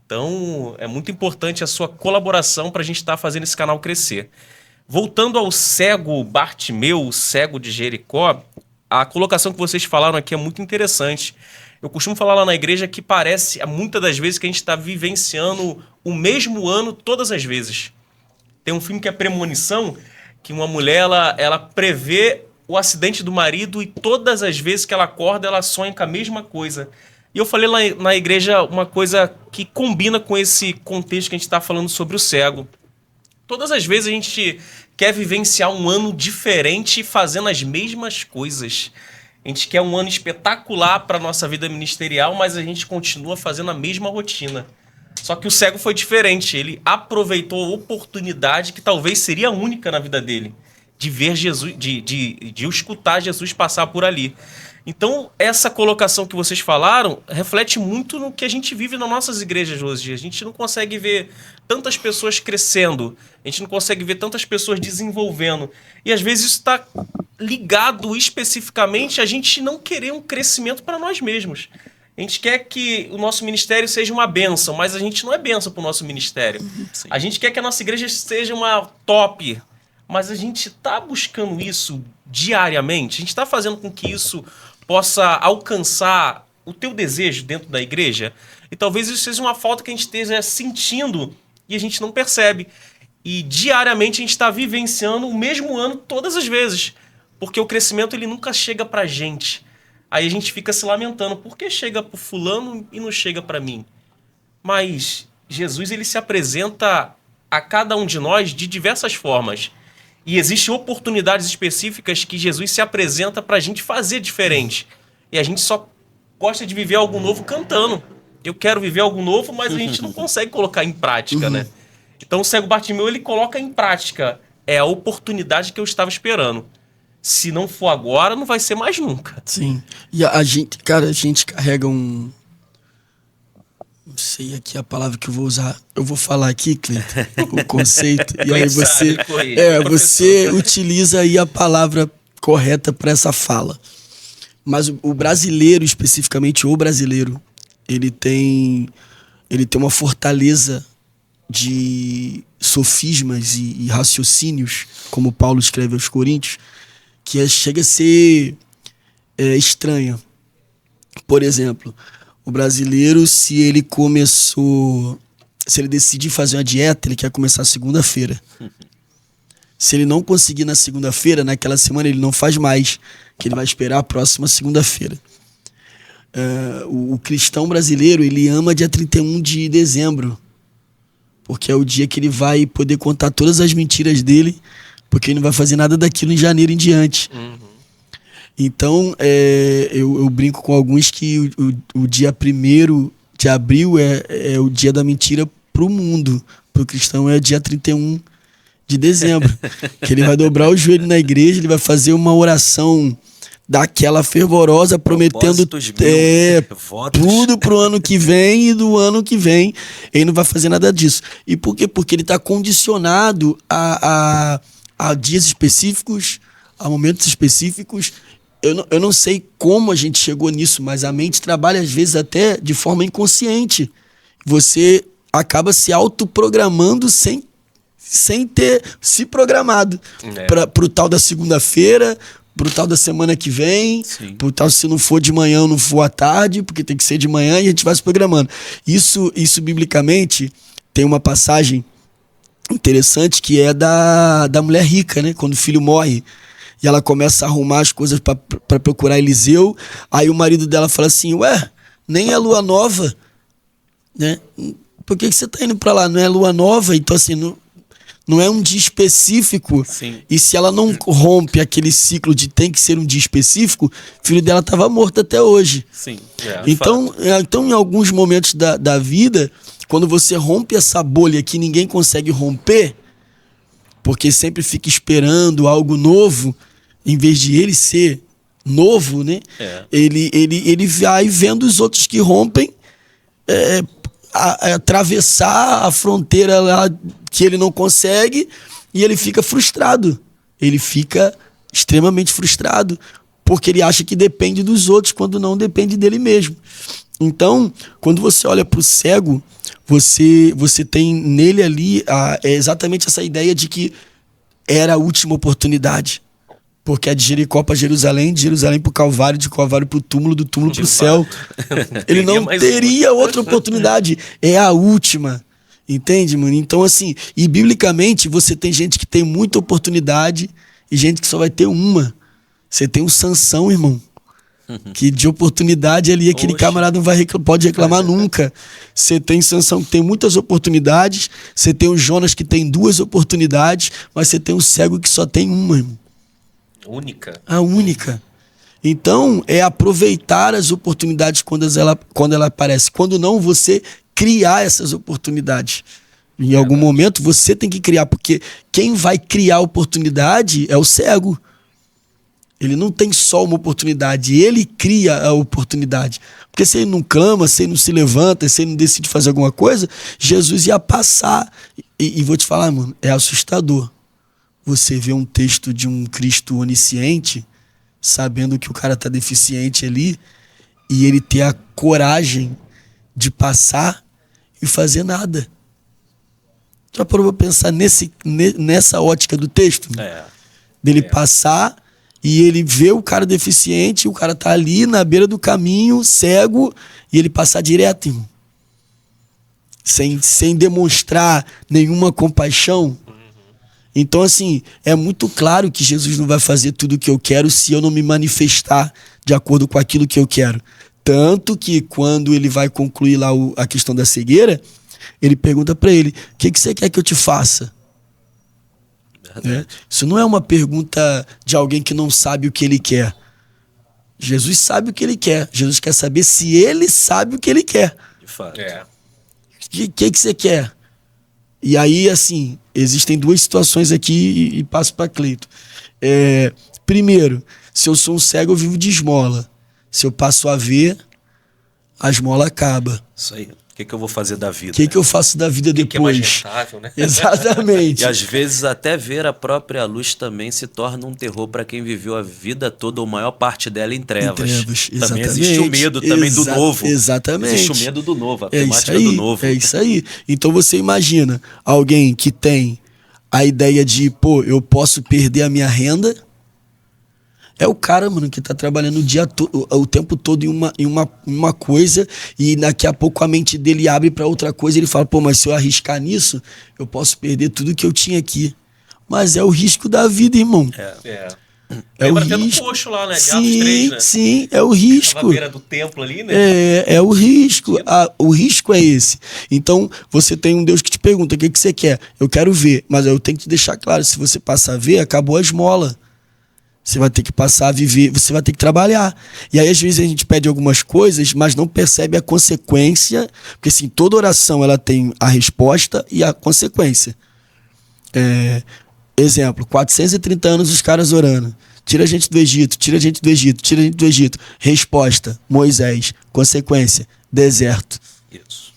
Então, é muito importante a sua colaboração pra gente estar fazendo esse canal crescer. Voltando ao cego Bartimeu, o cego de Jericó, a colocação que vocês falaram aqui é muito interessante. Eu costumo falar lá na igreja que parece, muitas das vezes, que a gente está vivenciando o mesmo ano todas as vezes. Tem um filme que é Premonição, que uma mulher, ela prevê o acidente do marido e todas as vezes que ela acorda, ela sonha com a mesma coisa. E eu falei lá na igreja uma coisa que combina com esse contexto que a gente está falando sobre o cego. Todas as vezes a gente quer vivenciar um ano diferente fazendo as mesmas coisas. A gente quer um ano espetacular para a nossa vida ministerial, mas a gente continua fazendo a mesma rotina. Só que o cego foi diferente. Ele aproveitou a oportunidade que talvez seria única na vida dele, de ver Jesus, de escutar Jesus passar por ali. Então, essa colocação que vocês falaram reflete muito no que a gente vive nas nossas igrejas hoje. A gente não consegue ver tantas pessoas crescendo, a gente não consegue ver tantas pessoas desenvolvendo. E às vezes isso está ligado especificamente a gente não querer um crescimento para nós mesmos. A gente quer que o nosso ministério seja uma bênção, mas a gente não é bênção para o nosso ministério. Sim. A gente quer que a nossa igreja seja uma top, mas a gente está buscando isso diariamente? A gente está fazendo com que isso possa alcançar o teu desejo dentro da igreja? E talvez isso seja uma falta que a gente esteja sentindo e a gente não percebe. E diariamente a gente está vivenciando o mesmo ano todas as vezes, porque o crescimento ele nunca chega pra gente. Aí a gente fica se lamentando, por que chega pro fulano e não chega para mim? Mas Jesus ele se apresenta a cada um de nós de diversas formas. E existem oportunidades específicas que Jesus se apresenta para a gente fazer diferente. E a gente só gosta de viver algo novo cantando. Eu quero viver algo novo, mas a gente não consegue colocar em prática, né? Então o cego Bartimeu, ele coloca em prática. É a oportunidade que eu estava esperando. se não for agora, não vai ser mais nunca. Sim. E a gente, cara, a gente carrega um... Não sei aqui a palavra que eu vou usar. Eu vou falar aqui, Cleiton, o conceito. E aí você utiliza aí a palavra correta para essa fala. Mas o brasileiro, especificamente o brasileiro, ele tem uma fortaleza de sofismas e raciocínios, como Paulo escreve aos Coríntios, que chega a ser estranha. Por exemplo, o brasileiro, se ele decidir fazer uma dieta, ele quer começar segunda-feira. Se ele não conseguir na segunda-feira, naquela semana ele não faz mais, que ele vai esperar a próxima segunda-feira. O cristão brasileiro, ele ama dia 31 de dezembro, porque é o dia que ele vai poder contar todas as mentiras dele, porque ele não vai fazer nada daquilo em janeiro em diante. Então, eu brinco com alguns que o dia 1º de abril é o dia da mentira pro mundo. Pro cristão é dia 31 de dezembro. Que ele vai dobrar o joelho na igreja, ele vai fazer uma oração daquela fervorosa, prometendo tudo pro ano que vem, e do ano que vem ele não vai fazer nada disso. E por quê? Porque ele está condicionado a dias específicos, a momentos específicos. Eu não sei como a gente chegou nisso, mas a mente trabalha às vezes até de forma inconsciente. Você acaba se autoprogramando sem ter se programado para o tal da segunda-feira, pro tal da semana que vem, pro tal se não for de manhã ou não for à tarde, porque tem que ser de manhã, e a gente vai se programando. Isso biblicamente tem uma passagem interessante que é da mulher rica, né? Quando o filho morre e ela começa a arrumar as coisas para procurar Eliseu, aí o marido dela fala assim: ué, nem é lua nova, né? Por que você tá indo para lá? Não é lua nova? Então assim, não é um dia específico. Sim. E se ela não rompe aquele ciclo de tem que ser um dia específico, o filho dela estava morto até hoje. Sim. Então, em alguns momentos da vida, quando você rompe essa bolha que ninguém consegue romper, porque sempre fica esperando algo novo, em vez de ele ser novo, né? Ele vai vendo os outros que rompem, atravessar a fronteira lá que ele não consegue, e ele fica frustrado. Ele fica extremamente frustrado, porque ele acha que depende dos outros, quando não depende dele mesmo. Então, quando você olha para o cego, você tem nele ali exatamente essa ideia de que era a última oportunidade. Porque é de Jericó para Jerusalém, de Jerusalém para o Calvário, de Calvário para o túmulo, do túmulo para o céu. Ele não teria outra oportunidade. É a última. Entende, mano? Então, assim, e biblicamente você tem gente que tem muita oportunidade e gente que só vai ter uma. Você tem um Sansão, irmão, que de oportunidade ali aquele camarada não pode reclamar nunca. Você tem Sansão que tem muitas oportunidades, você tem o Jonas que tem 2 oportunidades, mas você tem o cego que só tem uma, irmão. A única. Então, é aproveitar as oportunidades quando ela aparece. Quando não, você criar essas oportunidades. Em algum momento, você tem que criar, porque quem vai criar a oportunidade é o cego. Ele não tem só uma oportunidade, ele cria a oportunidade. Porque se ele não clama, se ele não se levanta, se ele não decide fazer alguma coisa, Jesus ia passar. E vou te falar, mano, é assustador. Você vê um texto de um Cristo onisciente, sabendo que o cara tá deficiente ali, e ele ter a coragem de passar e fazer nada. Já parou pra pensar nessa ótica do texto? Dele passar e ele vê o cara deficiente, o cara tá ali na beira do caminho, cego, e ele passar direto, irmão. Sem demonstrar nenhuma compaixão. Então, assim, é muito claro que Jesus não vai fazer tudo o que eu quero se eu não me manifestar de acordo com aquilo que eu quero. Tanto que quando ele vai concluir lá a questão da cegueira, ele pergunta para ele: o que você quer que eu te faça? Isso não é uma pergunta de alguém que não sabe o que ele quer. Jesus sabe o que ele quer. Jesus quer saber se ele sabe o que ele quer. De fato. O que você quer? E aí, assim, existem 2 situações aqui e passo para Cleito. Primeiro, se eu sou um cego, eu vivo de esmola. Se eu passo a ver, a esmola acaba. Isso aí. O que eu vou fazer da vida? O que eu faço da vida Que é mais depois? rentável, né? Exatamente. E às vezes até ver a própria luz também se torna um terror para quem viveu a vida toda, ou a maior parte dela em trevas. Também existe o medo também do novo. Exatamente. Existe o medo do novo, a É isso temática aí, do novo. é isso aí. Então você imagina alguém que tem a ideia de, pô, eu posso perder a minha renda. É o cara, mano, que tá trabalhando o tempo todo em uma coisa, e daqui a pouco a mente dele abre pra outra coisa e ele fala, pô, mas se eu arriscar nisso, eu posso perder tudo que eu tinha aqui. Mas é o risco da vida, irmão. É. É o Lembra até do risco. coxo lá, né? De Atos Sim, 3, né? sim, é o Tava à risco. beira do templo ali, né? É o risco. O risco é esse. Então, você tem um Deus que te pergunta, o que você quer? Eu quero ver, mas eu tenho que te deixar claro, se você passar a ver, acabou a esmola. Você vai ter que passar a viver, você vai ter que trabalhar. E aí, às vezes, a gente pede algumas coisas, mas não percebe a consequência. Porque, assim, toda oração ela tem a resposta e a consequência. Exemplo, 430 anos os caras orando. Tira a gente do Egito, tira a gente do Egito, tira a gente do Egito. Resposta, Moisés. Consequência, deserto. Isso.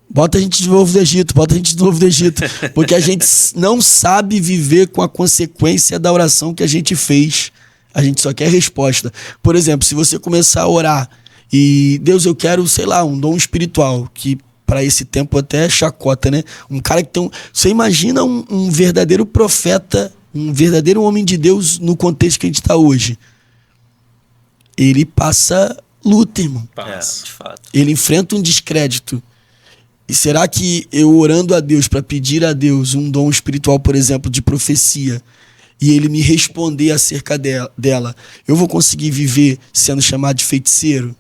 Bota a gente de novo do Egito, bota a gente de novo do Egito. Porque a gente não sabe viver com a consequência da oração que a gente fez. A gente só quer resposta. Por exemplo, se você começar a orar e, Deus, eu quero, sei lá, um dom espiritual, que para esse tempo até é chacota, né? Um cara que tem Você imagina um verdadeiro profeta, um verdadeiro homem de Deus no contexto que a gente está hoje. Ele passa luta, irmão. De fato. Ele enfrenta um descrédito. E será que eu orando a Deus para pedir a Deus um dom espiritual, por exemplo, de profecia, e ele me responder acerca dela, eu vou conseguir viver sendo chamado de feiticeiro?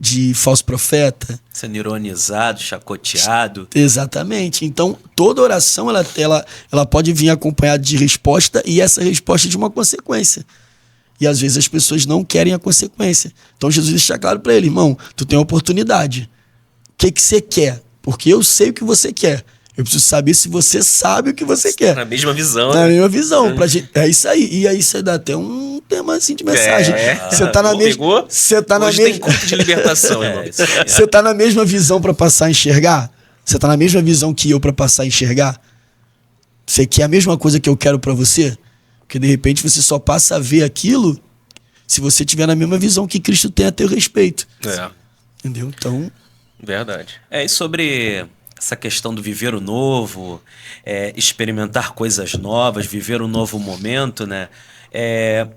De falso profeta? Sendo ironizado, chacoteado. Exatamente. Então, toda oração ela pode vir acompanhada de resposta, e essa resposta de uma consequência. E às vezes as pessoas não querem a consequência. Então Jesus deixa claro para ele, irmão, tu tem uma oportunidade. O que você quer? Porque eu sei o que você quer. Eu preciso saber se você sabe o que você quer. Na mesma visão. Na né? mesma visão. É isso aí. E aí você dá até um tema assim de mensagem. Você tá na mesma. Pegou? Você tá na Hoje mesma. tem culto de libertação, irmão. Isso aí. Você tá na mesma visão para passar a enxergar? Você tá na mesma visão que eu para passar a enxergar? Você quer a mesma coisa que eu quero para você? Porque de repente você só passa a ver aquilo se você tiver na mesma visão que Cristo tem a teu respeito. Entendeu? Então. Verdade. E sobre essa questão do viver o novo, experimentar coisas novas, viver um novo momento, né?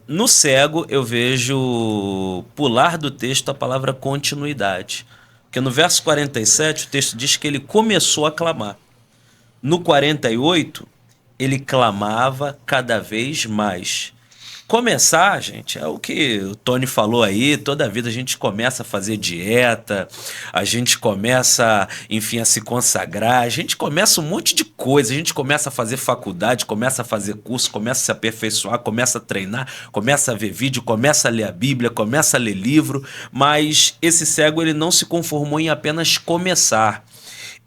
No cego eu vejo pular do texto a palavra continuidade. Porque no verso 47 o texto diz que ele começou a clamar. No 48, ele clamava cada vez mais. Começar, gente, é o que o Tony falou aí, toda a vida a gente começa a fazer dieta, a gente começa, enfim, a se consagrar, a gente começa um monte de coisa, a gente começa a fazer faculdade, começa a fazer curso, começa a se aperfeiçoar, começa a treinar, começa a ver vídeo, começa a ler a Bíblia, começa a ler livro, mas esse cego ele não se conformou em apenas começar.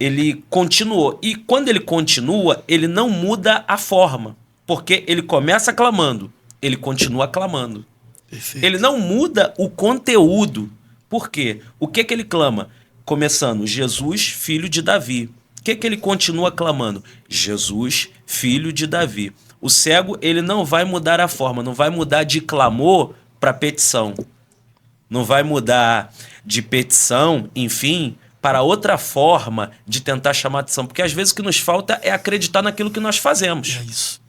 Ele continuou, e quando ele continua, ele não muda a forma, porque ele começa clamando, ele continua clamando. Perfeito. Ele não muda o conteúdo. Por quê? O que ele clama? Começando, Jesus, filho de Davi. O que ele continua clamando? Jesus, filho de Davi. O cego, ele não vai mudar a forma, não vai mudar de clamor para petição. Não vai mudar de petição, enfim, para outra forma de tentar chamar atenção. Porque às vezes o que nos falta é acreditar naquilo que nós fazemos. É isso.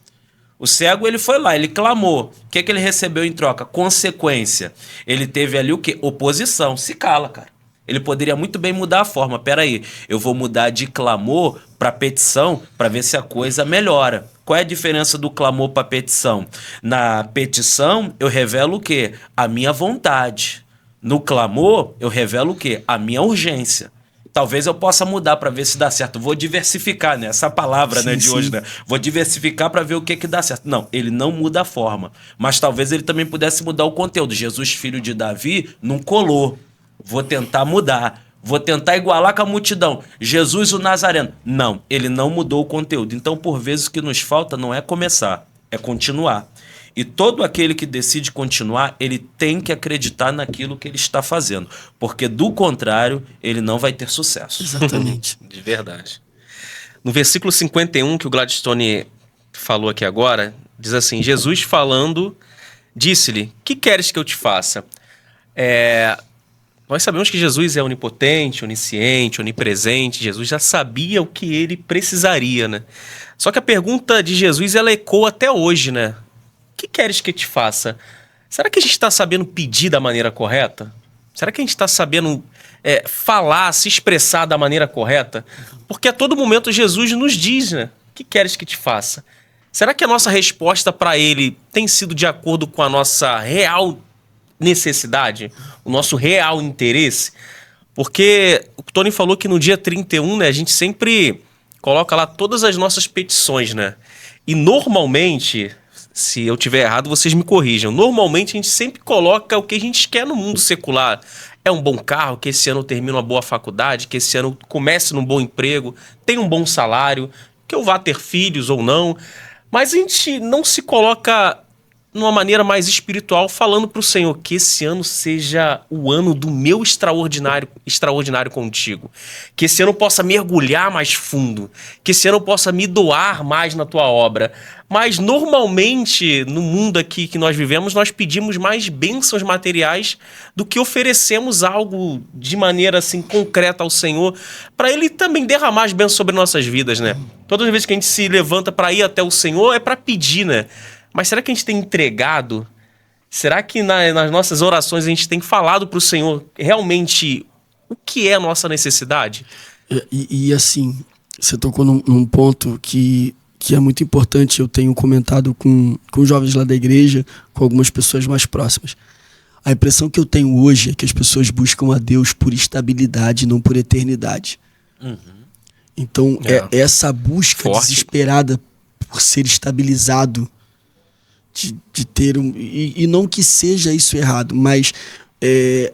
O cego, ele foi lá, ele clamou. O que ele recebeu em troca? Consequência. Ele teve ali o quê? Oposição. Se cala, cara. Ele poderia muito bem mudar a forma. Peraí, eu vou mudar de clamor para petição para ver se a coisa melhora. Qual é a diferença do clamor para petição? Na petição, eu revelo o quê? A minha vontade. No clamor, eu revelo o quê? A minha urgência. Talvez eu possa mudar para ver se dá certo. Vou diversificar, né? Essa palavra, Sim, né, de sim. hoje, né? Vou diversificar para ver o que dá certo. Não, ele não muda a forma. Mas talvez ele também pudesse mudar o conteúdo. Jesus, filho de Davi, não colou. Vou tentar mudar. Vou tentar igualar com a multidão. Jesus, o Nazareno. Não, ele não mudou o conteúdo. Então, por vezes, o que nos falta não é começar, é continuar. E todo aquele que decide continuar, ele tem que acreditar naquilo que ele está fazendo. Porque, do contrário, ele não vai ter sucesso. Exatamente. De verdade. No versículo 51, que o Gladstone falou aqui agora, diz assim: Jesus falando, disse-lhe: que queres que eu te faça? Nós sabemos que Jesus é onipotente, onisciente, onipresente. Jesus já sabia o que ele precisaria, né? Só que a pergunta de Jesus, ela ecoa até hoje, né? O que queres que eu te faça? Será que a gente está sabendo pedir da maneira correta? Será que a gente está sabendo falar, se expressar da maneira correta? Porque a todo momento Jesus nos diz, né? O que queres que te faça? Será que a nossa resposta para ele tem sido de acordo com a nossa real necessidade? O nosso real interesse? Porque o Tony falou que no dia 31, né, a gente sempre coloca lá todas as nossas petições, né? E normalmente, se eu tiver errado, vocês me corrijam. Normalmente a gente sempre coloca o que a gente quer no mundo secular. É um bom carro, que esse ano eu termine uma boa faculdade, que esse ano eu comece num bom emprego, tenha um bom salário, que eu vá ter filhos ou não. Mas a gente não se coloca numa maneira mais espiritual, falando para o Senhor que esse ano seja o ano do meu extraordinário contigo. Que esse ano eu possa mergulhar mais fundo. Que esse ano eu possa me doar mais na tua obra. Mas normalmente, no mundo aqui que nós vivemos, nós pedimos mais bênçãos materiais do que oferecemos algo de maneira assim concreta ao Senhor, para Ele também derramar as bênçãos sobre nossas vidas, né? Todas as vezes que a gente se levanta para ir até o Senhor, é para pedir, né? Mas será que a gente tem entregado? Será que nas nossas orações a gente tem falado para o Senhor realmente o que é a nossa necessidade? E assim, você tocou num ponto que é muito importante. Eu tenho comentado com jovens lá da igreja, com algumas pessoas mais próximas. A impressão que eu tenho hoje é que as pessoas buscam a Deus por estabilidade, não por eternidade. Uhum. Então, essa busca forte, desesperada por ser estabilizado, de ter e não que seja isso errado, mas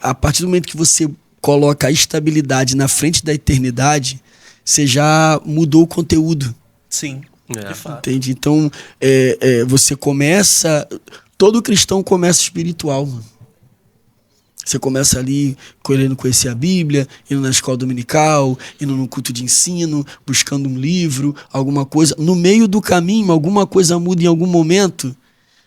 a partir do momento que você coloca a estabilidade na frente da eternidade, você já mudou o conteúdo. Sim, de fato. Entende? Então, você começa... Todo cristão começa espiritual, mano. Você começa ali querendo conhecer a Bíblia, indo na escola dominical, indo no culto de ensino, buscando um livro, alguma coisa. No meio do caminho, alguma coisa muda em algum momento,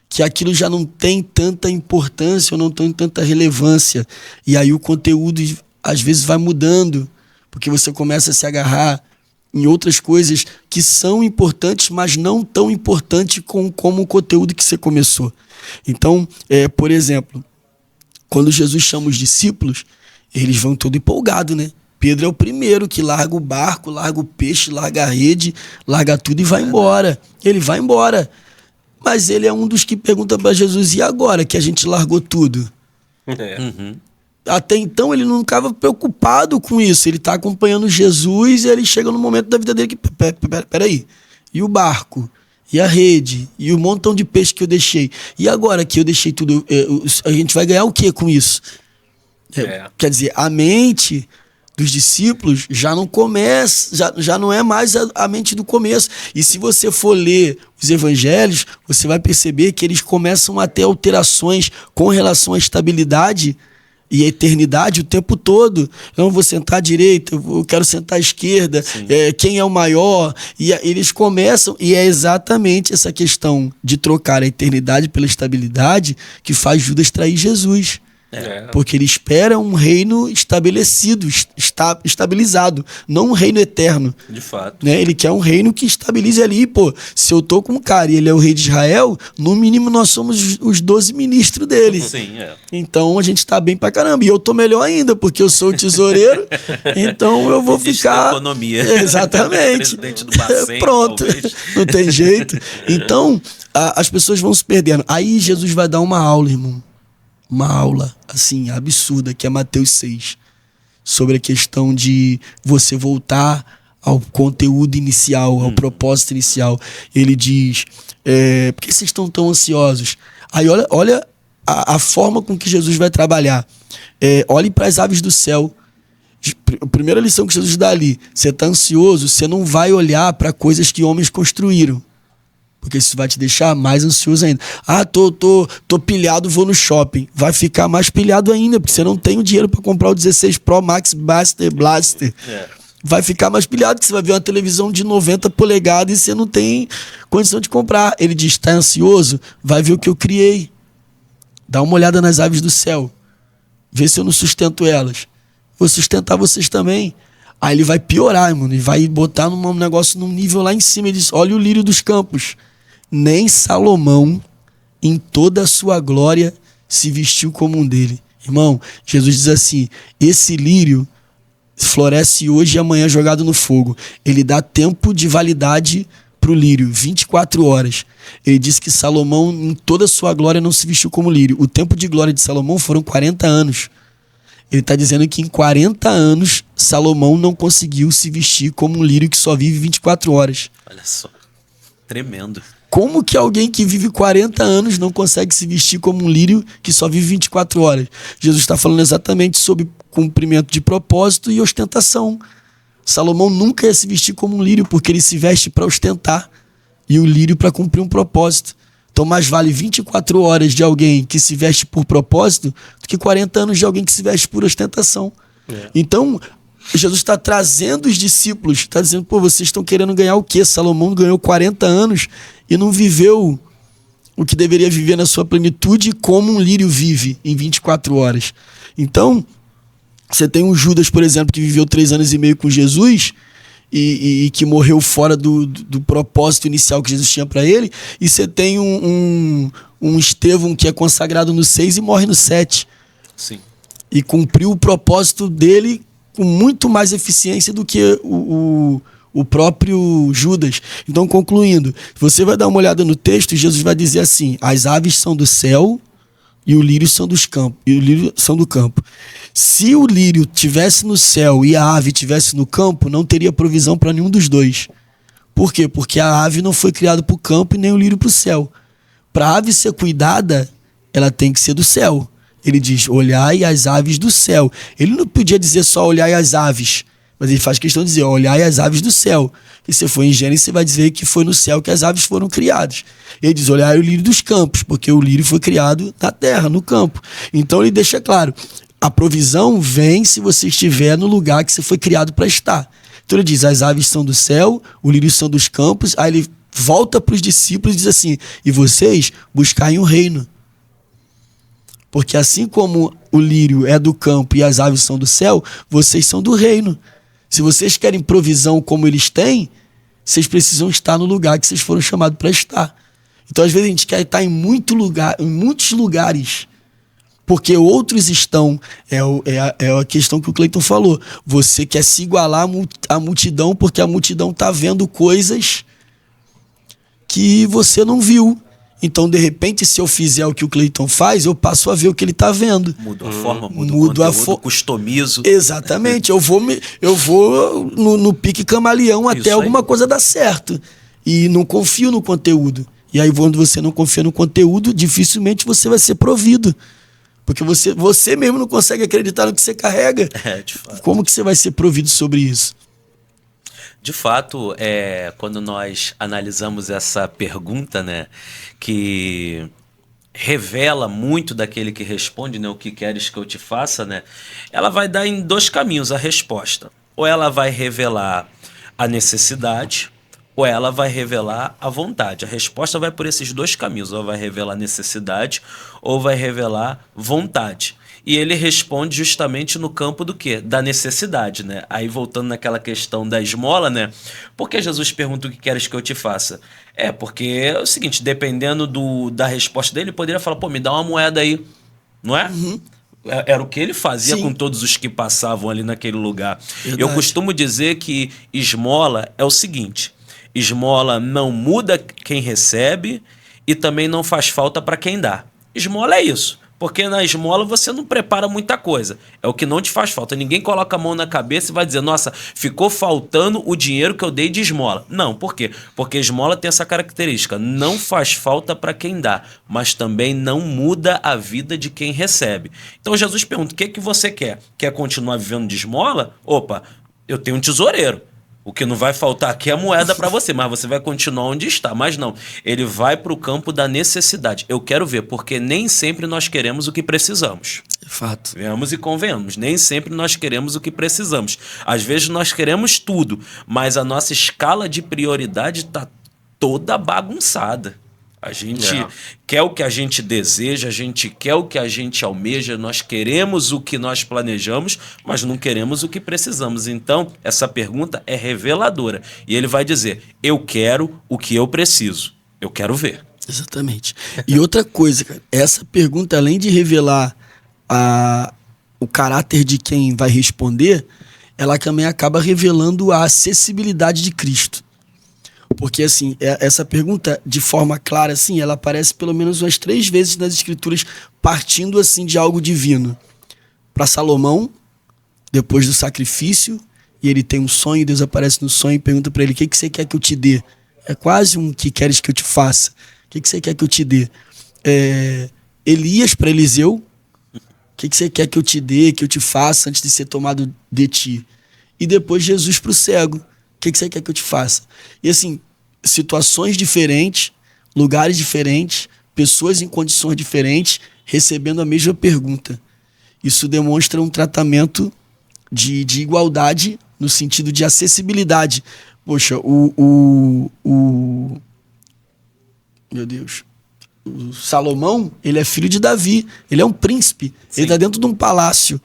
que aquilo já não tem tanta importância ou não tem tanta relevância. E aí o conteúdo, às vezes, vai mudando, porque você começa a se agarrar em outras coisas que são importantes, mas não tão importantes como o conteúdo que você começou. Então, por exemplo, quando Jesus chama os discípulos, eles vão todo empolgados, né? Pedro é o primeiro que larga o barco, larga o peixe, larga a rede, larga tudo e vai embora. Ele vai embora. Mas ele é um dos que pergunta para Jesus: e agora que a gente largou tudo? Uhum. Até então ele não ficava preocupado com isso. Ele está acompanhando Jesus e ele chega no momento da vida dele que... Peraí, e o barco? E a rede? E o montão de peixe que eu deixei? E agora que eu deixei tudo, a gente vai ganhar o que com isso? Quer dizer, a mente dos discípulos já não começa, já não é mais a mente do começo. E se você for ler os evangelhos, você vai perceber que eles começam a ter alterações com relação à estabilidade e a eternidade o tempo todo. Eu não vou sentar à direita, eu quero sentar à esquerda, quem é o maior? E eles começam, e é exatamente essa questão de trocar a eternidade pela estabilidade que faz Judas trair Jesus. Porque ele espera um reino estabelecido, estabilizado, não um reino eterno. De fato. Né? Ele quer um reino que estabilize ali. Pô, se eu tô com um cara e ele é o rei de Israel, no mínimo nós somos os 12 ministros dele. Sim, Então a gente tá bem pra caramba. E eu tô melhor ainda, porque eu sou o tesoureiro, então eu vou ficar... economia. Exatamente. Presidente do Bacen, Pronto, talvez. Não tem jeito. Então, as pessoas vão se perdendo. Aí Jesus vai dar uma aula, irmão. Uma aula, assim, absurda, que é Mateus 6, sobre a questão de você voltar ao conteúdo inicial, ao propósito inicial. Ele diz, por que vocês estão tão ansiosos? Aí olha a forma com que Jesus vai trabalhar. Olhe para as aves do céu. A primeira lição que Jesus dá ali: você está ansioso, você não vai olhar para coisas que homens construíram, Porque isso vai te deixar mais ansioso ainda. Ah, tô pilhado, vou no shopping. Vai ficar mais pilhado ainda, porque você não tem o dinheiro para comprar o 16 Pro Max Blaster. Vai ficar mais pilhado, que você vai ver uma televisão de 90 polegadas e você não tem condição de comprar. Ele diz, tá ansioso? Vai ver o que eu criei. Dá uma olhada nas aves do céu. Vê se eu não sustento elas. Vou sustentar vocês também. Aí ele vai piorar, mano. Ele vai botar um negócio num nível lá em cima. Ele diz, olha o lírio dos campos. Nem Salomão, em toda a sua glória, se vestiu como um dele. Irmão, Jesus diz assim, esse lírio floresce hoje e amanhã jogado no fogo. Ele dá tempo de validade para o lírio, 24 horas. Ele disse que Salomão, em toda a sua glória, não se vestiu como lírio. O tempo de glória de Salomão foram 40 anos. Ele está dizendo que em 40 anos, Salomão não conseguiu se vestir como um lírio que só vive 24 horas. Olha só, tremendo. Como que alguém que vive 40 anos não consegue se vestir como um lírio que só vive 24 horas? Jesus está falando exatamente sobre cumprimento de propósito e ostentação. Salomão nunca ia se vestir como um lírio, porque ele se veste para ostentar e o lírio para cumprir um propósito. Então mais vale 24 horas de alguém que se veste por propósito do que 40 anos de alguém que se veste por ostentação. Então, Jesus está trazendo os discípulos, está dizendo, pô, vocês estão querendo ganhar o quê? Salomão ganhou 40 anos e não viveu o que deveria viver na sua plenitude como um lírio vive em 24 horas. Então, você tem um Judas, por exemplo, que viveu 3 anos e meio com Jesus e que morreu fora do propósito inicial que Jesus tinha para ele, e você tem um Estevão que é consagrado no 6 e morre no 7. Sim. E cumpriu o propósito dele com muito mais eficiência do que o próprio Judas. Então, concluindo, você vai dar uma olhada no texto e Jesus vai dizer assim, as aves são do céu e o lírio são dos campos, e o lírio são do campo. Se o lírio tivesse no céu e a ave tivesse no campo, não teria provisão para nenhum dos dois. Por quê? Porque a ave não foi criada para o campo e nem o lírio para o céu. Para a ave ser cuidada, ela tem que ser do céu. Ele diz, olhai as aves do céu. Ele não podia dizer só olhai as aves, mas ele faz questão de dizer, olhai as aves do céu. E se for em Gênesis, você vai dizer que foi no céu que as aves foram criadas. Ele diz, olhai o lírio dos campos, porque o lírio foi criado na terra, no campo. Então ele deixa claro, a provisão vem se você estiver no lugar que você foi criado para estar. Então ele diz, as aves são do céu, o lírio são dos campos. Aí ele volta para os discípulos e diz assim, e vocês buscai um reino. Porque assim como o lírio é do campo e as aves são do céu, vocês são do reino. Se vocês querem provisão como eles têm, vocês precisam estar no lugar que vocês foram chamados para estar. Então, às vezes, a gente quer estar em muitos lugares, porque outros estão. É a questão que o Cleiton falou. Você quer se igualar à multidão, porque a multidão está vendo coisas que você não viu. Então, de repente, se eu fizer o que o Cleiton faz, eu passo a ver o que ele está vendo. Mudo a forma, mudo o conteúdo, customizo. Exatamente. Eu vou no pique camaleão até alguma coisa dar certo. E não confio no conteúdo. E aí, quando você não confia no conteúdo, dificilmente você vai ser provido. Porque você mesmo não consegue acreditar no que você carrega. De fato. Como que você vai ser provido sobre isso? De fato, quando nós analisamos essa pergunta, né, que revela muito daquele que responde, né, o que queres que eu te faça, né, ela vai dar em 2 caminhos a resposta. Ou ela vai revelar a necessidade, ou ela vai revelar a vontade. A resposta vai por esses 2 caminhos, ou vai revelar necessidade, ou vai revelar vontade. E ele responde justamente no campo do quê? Da necessidade, né? Aí voltando naquela questão da esmola, né? Por que Jesus pergunta o que queres que eu te faça? Porque é o seguinte, dependendo da resposta dele, ele poderia falar, pô, me dá uma moeda aí, não é? Uhum. Era o que ele fazia. Sim. Com todos os que passavam ali naquele lugar. Verdade. Eu costumo dizer que esmola é o seguinte, esmola não muda quem recebe e também não faz falta para quem dá. Esmola é isso. Porque na esmola você não prepara muita coisa. É o que não te faz falta. Ninguém coloca a mão na cabeça e vai dizer, nossa, ficou faltando o dinheiro que eu dei de esmola. Não, por quê? Porque a esmola tem essa característica. Não faz falta para quem dá, mas também não muda a vida de quem recebe. Então Jesus pergunta, o que você quer? Quer continuar vivendo de esmola? Opa, eu tenho um tesoureiro. O que não vai faltar aqui é moeda para você, mas você vai continuar onde está. Mas não, ele vai para o campo da necessidade. Eu quero ver, porque nem sempre nós queremos o que precisamos. Fato. Venhamos e convenhamos, nem sempre nós queremos o que precisamos. Às vezes nós queremos tudo, mas a nossa escala de prioridade está toda bagunçada. A gente quer o que a gente deseja, a gente quer o que a gente almeja, nós queremos o que nós planejamos, mas não queremos o que precisamos. Então, essa pergunta é reveladora. E ele vai dizer, eu quero o que eu preciso, eu quero ver. Exatamente. E outra coisa, cara, essa pergunta, além de revelar o caráter de quem vai responder, ela também acaba revelando a acessibilidade de Cristo. Porque, assim, essa pergunta, de forma clara, assim, ela aparece pelo menos umas 3 vezes nas Escrituras, partindo, assim, de algo divino. Para Salomão, depois do sacrifício, e ele tem um sonho, Deus aparece no sonho e pergunta para ele, o que você quer que eu te dê? É quase um que queres que eu te faça? O que você quer que eu te dê? Elias para Eliseu, o que você quer que eu te dê, que eu te faça antes de ser tomado de ti? E depois Jesus para o cego. O que você quer que eu te faça? E assim, situações diferentes, lugares diferentes, pessoas em condições diferentes, recebendo a mesma pergunta. Isso demonstra um tratamento de igualdade no sentido de acessibilidade. Poxa, meu Deus, o Salomão, ele é filho de Davi, ele é um príncipe, Sim. Ele está dentro de um palácio.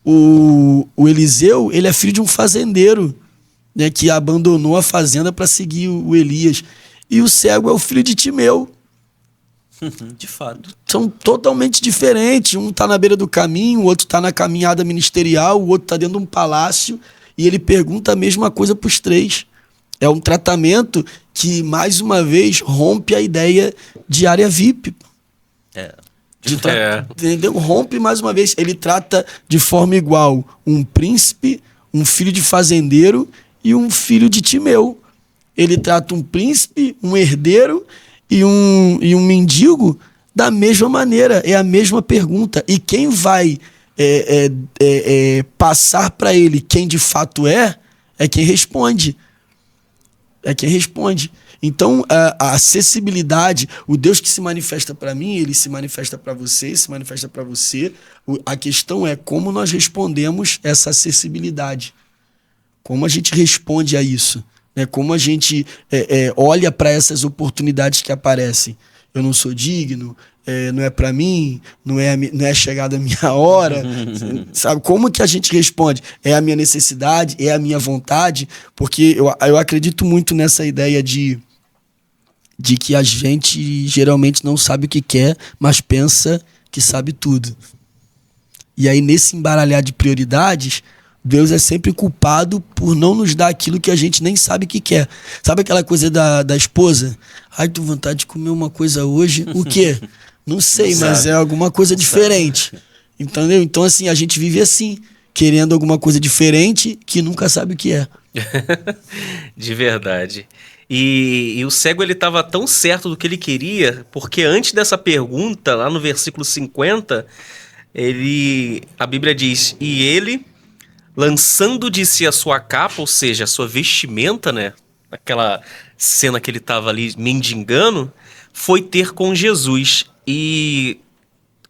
O Eliseu, ele é filho de um fazendeiro, né, que abandonou a fazenda para seguir o Elias. E o cego é o filho de Timeu. De fato. São totalmente diferentes. Um está na beira do caminho, o outro está na caminhada ministerial, o outro está dentro de um palácio. E ele pergunta a mesma coisa para os 3. É um tratamento que, mais uma vez, rompe a ideia de área VIP. Entendeu? Rompe mais uma vez. Ele trata de forma igual um príncipe, um filho de fazendeiro e um filho de Timeu. Ele trata um príncipe, um herdeiro e um mendigo da mesma maneira. É a mesma pergunta. E quem vai passar para ele quem de fato é quem responde. É quem responde. Então, a acessibilidade, o Deus que se manifesta para mim, ele se manifesta para você, se manifesta para você. A questão é como nós respondemos essa acessibilidade. Como a gente responde a isso, né? Como a gente olha para essas oportunidades que aparecem. Eu não sou digno, não é para mim, não é chegada a minha hora. Sabe? Como que a gente responde? É a minha necessidade? É a minha vontade? Porque eu acredito muito nessa ideia de que a gente geralmente não sabe o que quer, mas pensa que sabe tudo. E aí, nesse embaralhar de prioridades, Deus é sempre culpado por não nos dar aquilo que a gente nem sabe que quer. Sabe aquela coisa da esposa? Ai, tô com vontade de comer uma coisa hoje. O quê? Não sei, mas é alguma coisa diferente. Entendeu? Então, assim, a gente vive assim, querendo alguma coisa diferente que nunca sabe o que é. De verdade. E o cego, ele estava tão certo do que ele queria, porque antes dessa pergunta, lá no versículo 50, a Bíblia diz, e ele, lançando de si a sua capa, ou seja, a sua vestimenta, né? Aquela cena que ele estava ali mendigando, foi ter com Jesus. E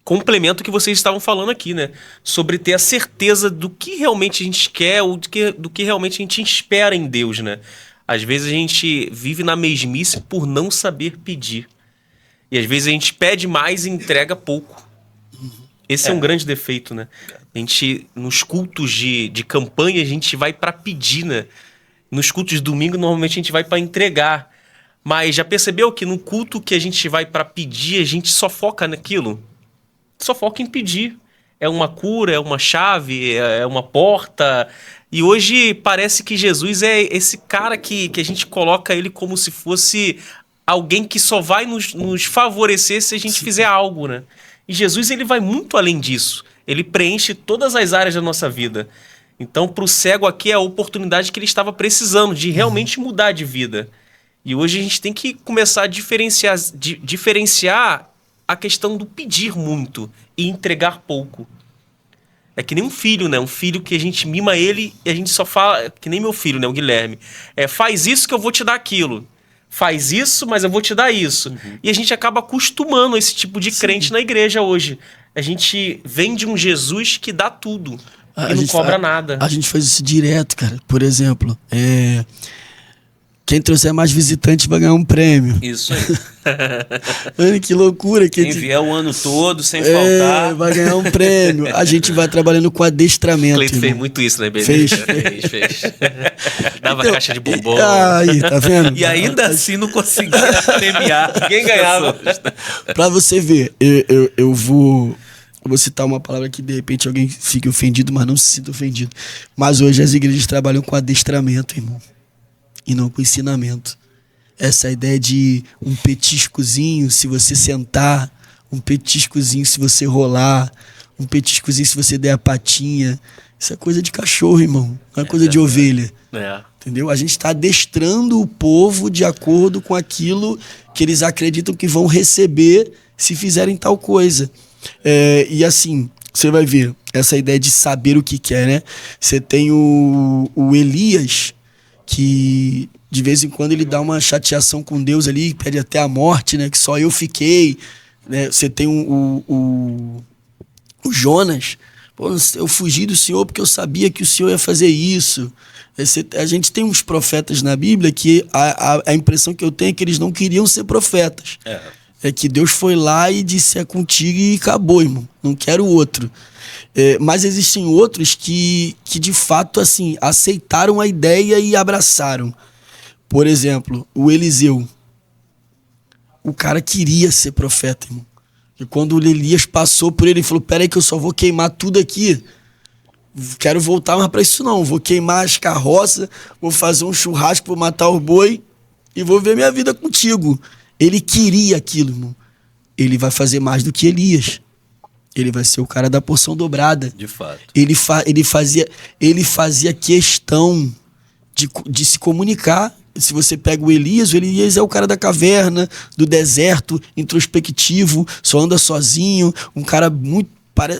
complemento o que vocês estavam falando aqui, né? Sobre ter a certeza do que realmente a gente quer ou do que realmente a gente espera em Deus, né? Às vezes a gente vive na mesmice por não saber pedir. E às vezes a gente pede mais e entrega pouco. Esse é um grande defeito, né? A gente, nos cultos de campanha, a gente vai para pedir, né? Nos cultos de domingo, normalmente a gente vai para entregar. Mas já percebeu que no culto que a gente vai para pedir, a gente só foca naquilo? Só foca em pedir. É uma cura, é uma chave, é uma porta. E hoje parece que Jesus é esse cara que a gente coloca ele como se fosse alguém que só vai nos favorecer se a gente fizer algo, né? E Jesus, ele vai muito além disso. Ele preenche todas as áreas da nossa vida. Então, para o cego aqui é a oportunidade que ele estava precisando de realmente mudar de vida. E hoje a gente tem que começar a diferenciar a questão do pedir muito e entregar pouco. É que nem um filho, né? Um filho que a gente mima ele e a gente só fala... Que nem meu filho, né? O Guilherme. Faz isso que eu vou te dar aquilo. Faz isso, mas eu vou te dar isso. E a gente acaba acostumando esse tipo de crente na igreja hoje. A gente vem de um Jesus que dá tudo. E não cobra nada. A gente faz isso direto, cara. Por exemplo, quem trouxer mais visitantes vai ganhar um prêmio. Isso aí. Mano, que loucura. Quem vier o ano todo, sem faltar. Vai ganhar um prêmio. A gente vai trabalhando com adestramento. Cleiton fez muito isso, né, Benê? Fez. Dava caixa de bombom. Aí, tá vendo? E ainda assim não conseguia premiar. Ninguém ganhava. Pra você ver, eu vou citar uma palavra que de repente alguém fique ofendido, mas não se sinta ofendido. Mas hoje as igrejas trabalham com adestramento, irmão. E não com ensinamento. Essa ideia de um petiscozinho se você sentar, um petiscozinho se você rolar, um petiscozinho se você der a patinha. Isso é coisa de cachorro, irmão. Não é coisa de ovelha. Entendeu? A gente está adestrando o povo de acordo com aquilo que eles acreditam que vão receber se fizerem tal coisa. E assim, você vai ver essa ideia de saber o que quer, né? Você tem o Elias, que de vez em quando ele dá uma chateação com Deus ali, pede até a morte, né? Que só eu fiquei, né? Você tem o Jonas. Pô, eu fugi do Senhor porque eu sabia que o Senhor ia fazer isso. A gente tem uns profetas na Bíblia que a impressão que eu tenho é que eles não queriam ser profetas. É que Deus foi lá e disse: é contigo e acabou, irmão. Não quero outro. Mas existem outros que de fato assim, aceitaram a ideia e abraçaram. Por exemplo, o Eliseu. O cara queria ser profeta, irmão. E quando o Elias passou por ele e falou: peraí que eu só vou queimar tudo aqui. Quero voltar mais pra isso não. Vou queimar as carroças, vou fazer um churrasco, vou matar o boi e vou ver minha vida contigo. Ele queria aquilo, irmão. Ele vai fazer mais do que Elias. Ele vai ser o cara da porção dobrada. De fato. Ele fazia questão de se comunicar. Se você pega o Elias é o cara da caverna, do deserto, introspectivo, só anda sozinho, um cara muito...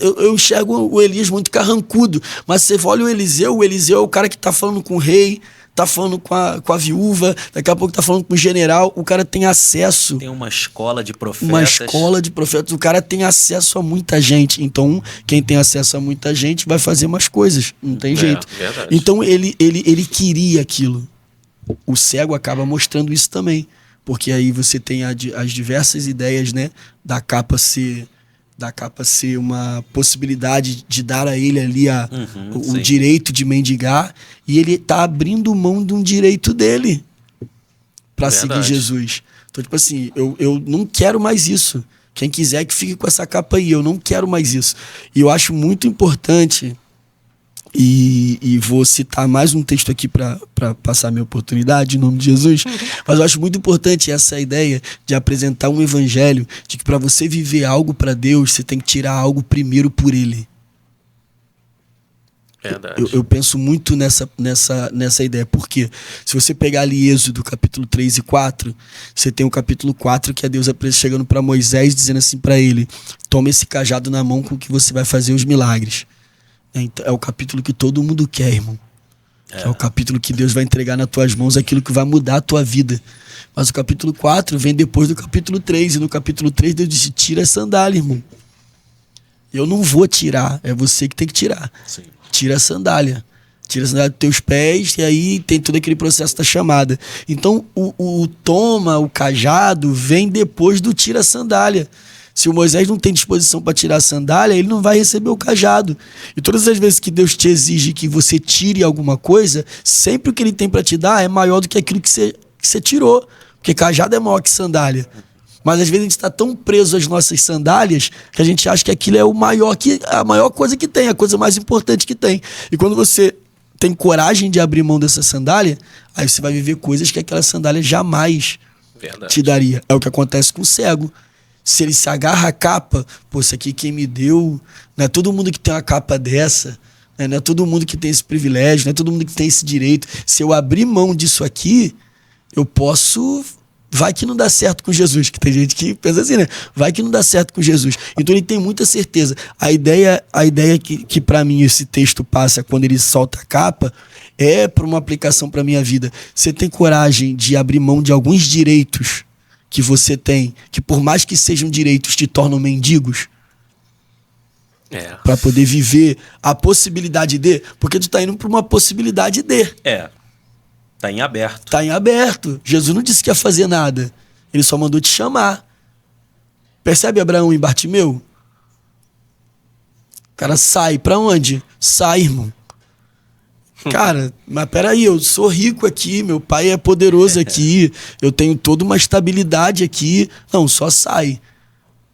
Eu enxergo o Elias muito carrancudo, mas você olha o Eliseu é o cara que tá falando com o rei, tá falando com a viúva, daqui a pouco tá falando com o general. O cara tem acesso. Tem uma escola de profetas. Uma escola de profetas. O cara tem acesso a muita gente. Então, quem tem acesso a muita gente vai fazer mais coisas. Não tem jeito. Verdade. Então, ele queria aquilo. O cego acaba mostrando isso também. Porque aí você tem as diversas ideias, né? Da capa ser uma possibilidade de dar a ele ali o direito de mendigar, e ele tá abrindo mão de um direito dele para seguir Jesus. Então, tipo assim, eu não quero mais isso. Quem quiser que fique com essa capa aí, eu não quero mais isso. E eu acho muito importante, e vou citar mais um texto aqui para passar minha oportunidade, em nome de Jesus, mas eu acho muito importante essa ideia de apresentar um evangelho de que para você viver algo para Deus, você tem que tirar algo primeiro por Ele. Verdade. Eu penso muito nessa ideia, porque se você pegar ali Êxodo, capítulo 3 e 4, você tem o capítulo 4, que é Deus chegando para Moisés, dizendo assim para ele: toma esse cajado na mão com que você vai fazer os milagres. É o capítulo que todo mundo quer, irmão. É o capítulo que Deus vai entregar nas tuas mãos aquilo que vai mudar a tua vida. Mas o capítulo 4 vem depois do capítulo 3. E no capítulo 3 Deus disse: tira a sandália, irmão. Eu não vou tirar, é você que tem que tirar. Sim. Tira a sandália. Tira a sandália dos teus pés, e aí tem todo aquele processo da chamada. Então o toma, o cajado, vem depois do tira a sandália. Se o Moisés não tem disposição para tirar a sandália, ele não vai receber o cajado. E todas as vezes que Deus te exige que você tire alguma coisa, sempre o que ele tem para te dar é maior do que aquilo que você tirou. Porque cajado é maior que sandália. Mas às vezes a gente está tão preso às nossas sandálias que a gente acha que aquilo é a maior coisa que tem, a coisa mais importante que tem. E quando você tem coragem de abrir mão dessa sandália, aí você vai viver coisas que aquela sandália jamais te daria. É o que acontece com o cego. Se ele se agarra à capa, pô, isso aqui quem me deu, não é todo mundo que tem uma capa dessa, né? Não é todo mundo que tem esse privilégio, não é todo mundo que tem esse direito. Se eu abrir mão disso aqui, eu posso vai que não dá certo com Jesus, que tem gente que pensa assim, né? Vai que não dá certo com Jesus. Então ele tem muita certeza. A ideia que para mim esse texto passa quando ele solta a capa é para uma aplicação para minha vida. Você tem coragem de abrir mão de alguns direitos que você tem, que por mais que sejam direitos, te tornam mendigos? Para poder viver a possibilidade de... Porque tu tá indo para uma possibilidade de... Tá em aberto. Tá em aberto. Jesus não disse que ia fazer nada. Ele só mandou te chamar. Percebe Abraão e Bartimeu? O cara sai. Pra onde? Sai, irmão. Cara, mas peraí, eu sou rico aqui, meu pai é poderoso aqui, eu tenho toda uma estabilidade aqui. Não, só sai.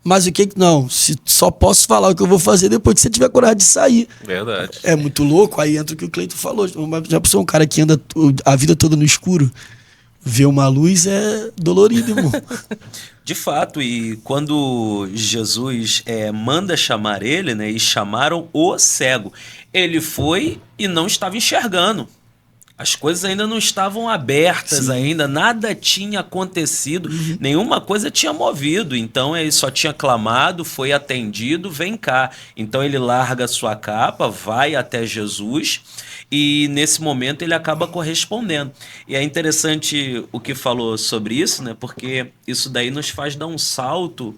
Mas o que... Não, só posso falar o que eu vou fazer depois que você tiver coragem de sair. Verdade. É muito louco. Aí entra o que o Cleiton falou. Já pensou um cara que anda a vida toda no escuro? Ver uma luz é dolorido, irmão. De fato, e quando Jesus manda chamar ele, né, e chamaram o cego, ele foi e não estava enxergando. As coisas ainda não estavam abertas ainda, nada tinha acontecido, nenhuma coisa tinha movido. Então ele só tinha clamado, foi atendido, vem cá. Então ele larga a sua capa, vai até Jesus e nesse momento ele acaba correspondendo. E é interessante o que falou sobre isso, né? Porque isso daí nos faz dar um salto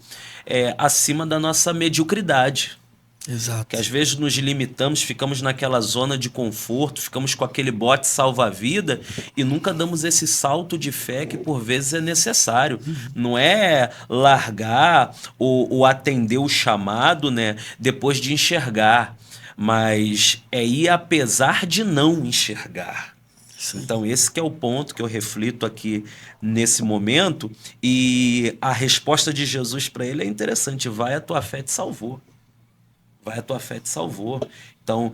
acima da nossa mediocridade. Exato. Que às vezes nos limitamos, ficamos naquela zona de conforto, ficamos com aquele bote salva-vida e nunca damos esse salto de fé que por vezes é necessário. Não é largar ou atender o chamado, né, depois de enxergar, mas é ir apesar de não enxergar. Sim. Então esse que é o ponto que eu reflito aqui nesse momento, e a resposta de Jesus para ele é interessante: vai, a tua fé te salvou. Vai, a tua fé te salvou. Então,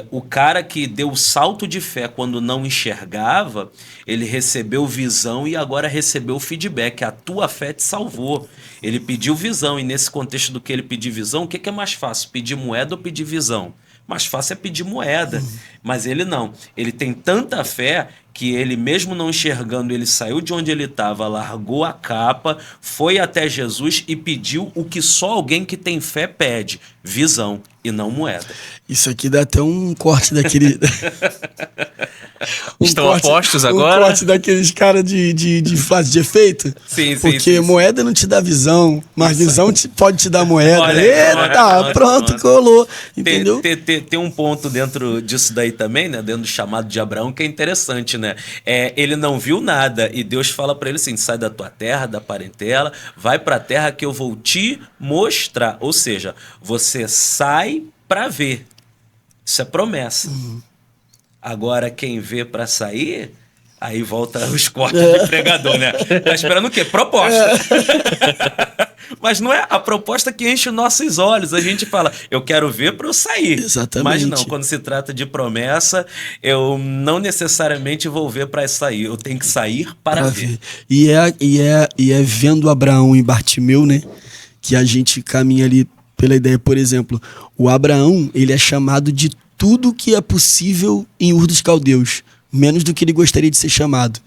o cara que deu o salto de fé quando não enxergava, ele recebeu visão e agora recebeu feedback. A tua fé te salvou. Ele pediu visão, e nesse contexto do que ele pedir visão, o que é mais fácil? Pedir moeda ou pedir visão? Mais fácil é pedir moeda. Mas ele não. Ele tem tanta fé que ele, mesmo não enxergando, ele saiu de onde ele estava, largou a capa, foi até Jesus e pediu o que só alguém que tem fé pede: visão e não moeda. Isso aqui dá até um corte daquele... Estão apostos agora? Um corte daqueles caras de fase de efeito. Sim, porque moeda não te dá visão, mas visão pode te dar moeda. Olha, eita, pronto, colou. Entendeu? Tem um ponto dentro disso daí também, né? Dentro do chamado de Abraão, que é interessante, né? Ele não viu nada e Deus fala para ele assim: sai da tua terra, da parentela, vai para a terra que eu vou te mostrar. Ou seja, você sai para ver. Isso é promessa. Agora, quem vê para sair, aí volta os cortes de pregador, né? Tá esperando o quê? Proposta. Mas não é a proposta que enche os nossos olhos. A gente fala: eu quero ver para eu sair. Exatamente. Mas não, quando se trata de promessa, eu não necessariamente vou ver para sair. Eu tenho que sair para ver. E é vendo Abraão e Bartimeu, né, que a gente caminha ali pela ideia. Por exemplo, o Abraão, ele é chamado de tudo que é possível em Ur dos Caldeus, menos do que ele gostaria de ser chamado.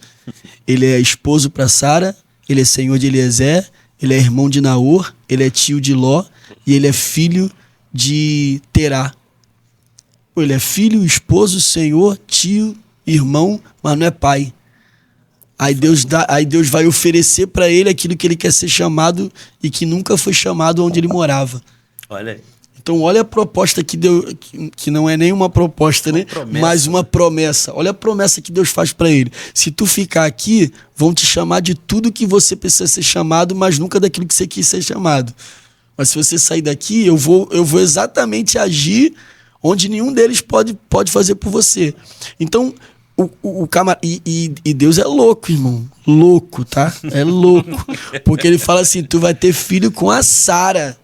Ele é esposo para Sara, ele é senhor de Eliezer, ele é irmão de Naor, ele é tio de Ló e ele é filho de Terá. Ele é filho, esposo, senhor, tio, irmão, mas não é pai. Aí Deus vai oferecer para ele aquilo que ele quer ser chamado e que nunca foi chamado onde ele morava. Olha aí. Então olha a proposta que Deus, que não é nem uma proposta, né? Mas uma promessa. Olha a promessa que Deus faz para ele. Se tu ficar aqui, vão te chamar de tudo que você precisa ser chamado, mas nunca daquilo que você quis ser chamado. Mas se você sair daqui, eu vou exatamente agir onde nenhum deles pode fazer por você. Então, o camarada... E Deus é louco, irmão. Louco, tá? É louco. Porque ele fala assim: tu vai ter filho com a Sara.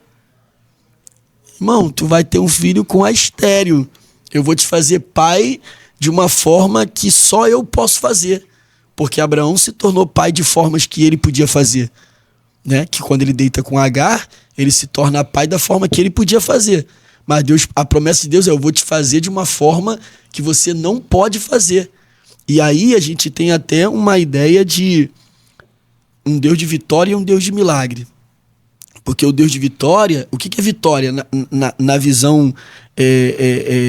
Irmão, tu vai ter um filho com a estéril. Eu vou te fazer pai de uma forma que só eu posso fazer. Porque Abraão se tornou pai de formas que ele podia fazer. Né? Que quando ele deita com Agar, ele se torna pai da forma que ele podia fazer. Mas a promessa de Deus é: eu vou te fazer de uma forma que você não pode fazer. E aí a gente tem até uma ideia de um Deus de vitória e um Deus de milagre. Porque o Deus de vitória, o que é vitória na visão